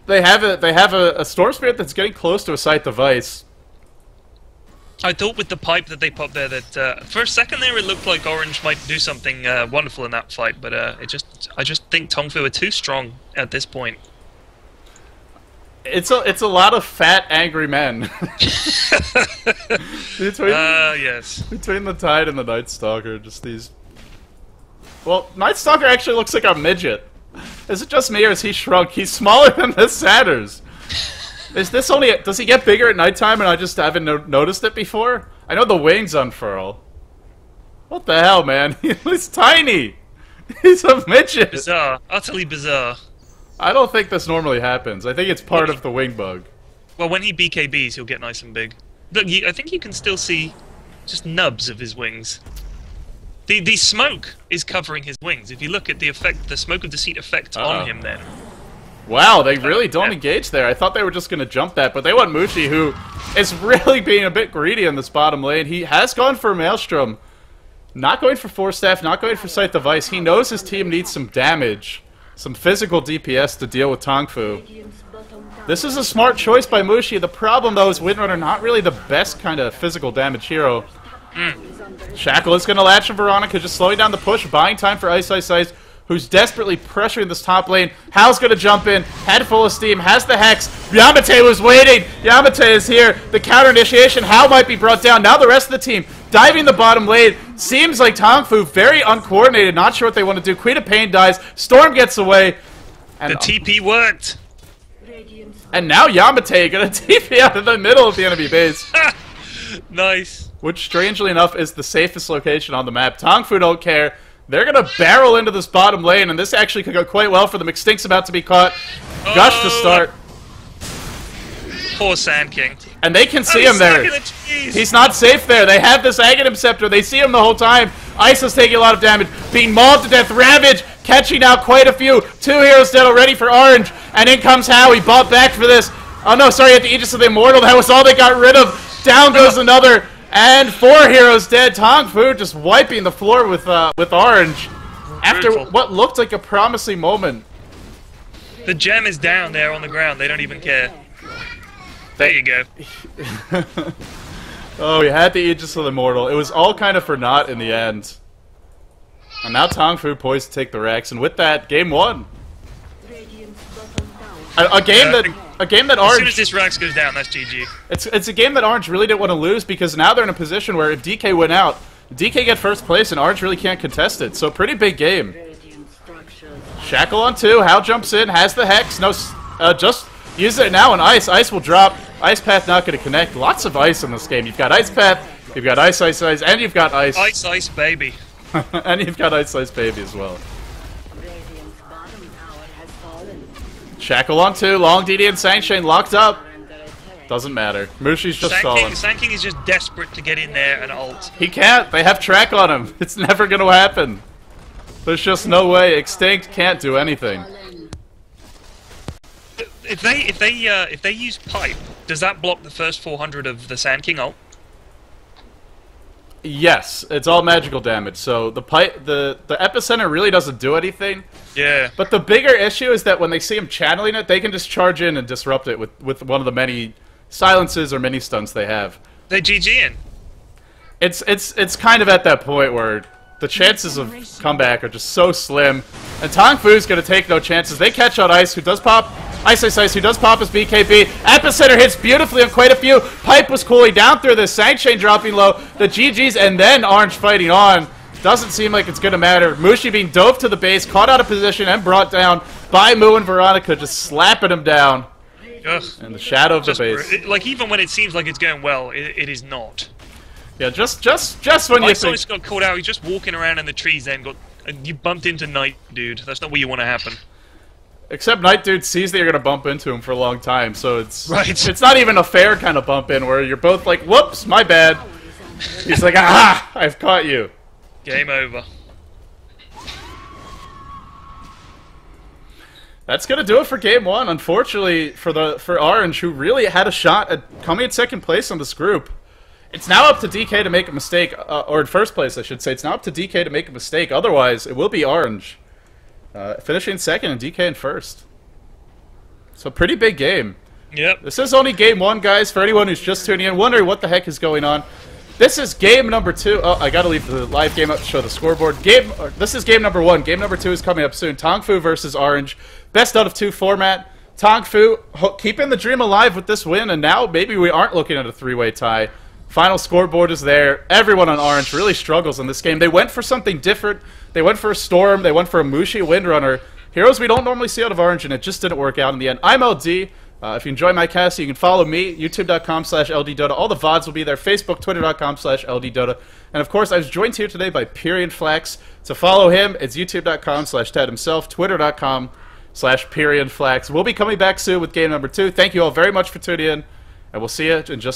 They have a Storm Spirit that's getting close to a Sight Device. I thought with the pipe that they popped there that for a second there it looked like Orange might do something wonderful in that fight, but I just think Tongfu are too strong at this point. It's a lot of fat, angry men. Yes. Between the Tide and the Night Stalker, just these. Well, Night Stalker actually looks like a midget. Is it just me, or is he shrunk? He's smaller than the Satyrs. Is this only... Does he get bigger at nighttime and I just haven't noticed it before? I know the wings unfurl. What the hell, man? He's tiny! He's a midget! Bizarre. Utterly bizarre. I don't think this normally happens. I think it's part of the wing bug. Well, when he BKBs, he'll get nice and big. Look, I think you can still see just nubs of his wings. The smoke is covering his wings. If you look at the effect, the smoke of deceit effect on him then. Wow, they really don't engage there. I thought they were just going to jump that, but they want Mushi, who is really being a bit greedy in this bottom lane. He has gone for Maelstrom. Not going for Force Staff, not going for Sight Device. He knows his team needs some damage. some physical DPS to deal with Tongfu. This is a smart choice by Mushi. The problem, though, is Windrunner not really the best kind of physical damage hero. Shackle is going to latch on Veronica, just slowing down the push, buying time for iceiceice, who's desperately pressuring this top lane. Hal's going to jump in, head full of steam, has the Hex. Yamateh was waiting. Yamateh is here. The counter initiation. Hal might be brought down. Now the rest of the team diving the bottom lane. Seems like Tongfu very uncoordinated, not sure what they want to do. Queen of Pain dies. Storm gets away. And the TP worked. And now Yamateh gonna TP out of the middle of the enemy base. Nice. Which, strangely enough, is the safest location on the map. Tongfu don't care. They're gonna barrel into this bottom lane, and this actually could go quite well for them. xtinct's about to be caught. Gush to start. Poor Sand King. And they can see him there. He's not safe there. They have this Aghanim Scepter. They see him the whole time. Ice is taking a lot of damage. Being mauled to death. Ravage catching out quite a few. 2 heroes dead already for Orange. And in comes Hal. He bought back for this. Oh no, sorry, at the Aegis of the Immortal. That was all they got rid of. Down goes another. And 4 heroes dead. Tongfu just wiping the floor with Orange. After what looked like a promising moment. The gem is down there on the ground. They don't even care. There you go. Oh, we had the Aegis of the Immortal. It was all kind of for naught in the end. And now Tongfu poised to take the Rex, and with that, game 1. A game that Orange. As soon as this Rex goes down, that's GG. It's a game that Orange really didn't want to lose, because now they're in a position where if DK went out, DK get first place, and Orange really can't contest it. So pretty big game. Shackle on 2. Hal jumps in, has the Hex. No, just use it now on Ice. Ice will drop. Ice Path not going to connect. Lots of Ice in this game. You've got Ice Path, you've got iceiceice, and you've got Ice. Ice Baby. And you've got iceiceice Baby as well. Shackle on 2. longdd and Sanshane locked up. Doesn't matter. Mushi's just stalling. Sand King is just desperate to get in there and ult. He can't. They have track on him. It's never going to happen. There's just no way. Xtinct can't do anything. If they use pipe, does that block the first 400 of the Sand King ult? Yes, it's all magical damage. So the epicenter really doesn't do anything. Yeah. But the bigger issue is that when they see him channeling it, they can just charge in and disrupt it with one of the many silences or mini stunts they have. They GG-ing. It's kind of at that point where the chances of comeback are just so slim. And Tongfu's going to take no chances. They catch out Ice, who does pop. iceiceice, who does pop his BKB. Epicenter hits beautifully on quite a few. Pipe was cooling down through this. Sanshane dropping low. The GG's, and then Orange fighting on. Doesn't seem like it's going to matter. Mushi being dove to the base, caught out of position, and brought down by Mu and Veronica, just slapping him down. Ugh. In the shadow of the base. Like, even when it seems like it's going well, it is not. Yeah, just when you think... Ice got caught out, he's just walking around in the trees then, and you bumped into Night Dude. That's not what you want to happen. Except Night Dude sees that you're going to bump into him for a long time, so it's not even a fair kind of bump in where you're both like, whoops, my bad. He's like, aha, I've caught you. Game over. That's going to do it for game 1. Unfortunately for Orange, who really had a shot at coming in second place on this group. It's now up to DK to make a mistake, or in first place, I should say. It's now up to DK to make a mistake. Otherwise, it will be Orange finishing second and DK in first. So, pretty big game. Yep. This is only game 1, guys. For anyone who's just tuning in, wondering what the heck is going on. This is game number 2. Oh, I gotta leave the live game up to show the scoreboard. This is game number 1. Game number 2 is coming up soon. Tongfu versus Orange. Best out of 2 format. Tongfu keeping the dream alive with this win, and now maybe we aren't looking at a 3-way tie. Final scoreboard is there. Everyone on Orange really struggles in this game. They went for something different. They went for a Storm. They went for a Mushi Windrunner. Heroes we don't normally see out of Orange, and it just didn't work out in the end. I'm LD. If you enjoy my cast, you can follow me, youtube.com/ldDOTA. All the VODs will be there. Facebook, twitter.com/ldDOTA. And of course, I was joined here today by PyrionFlax. To follow him, it's youtube.com/Ted himself, twitter.com/PyrionFlax. We'll be coming back soon with game number 2. Thank you all very much for tuning in, and we'll see you in just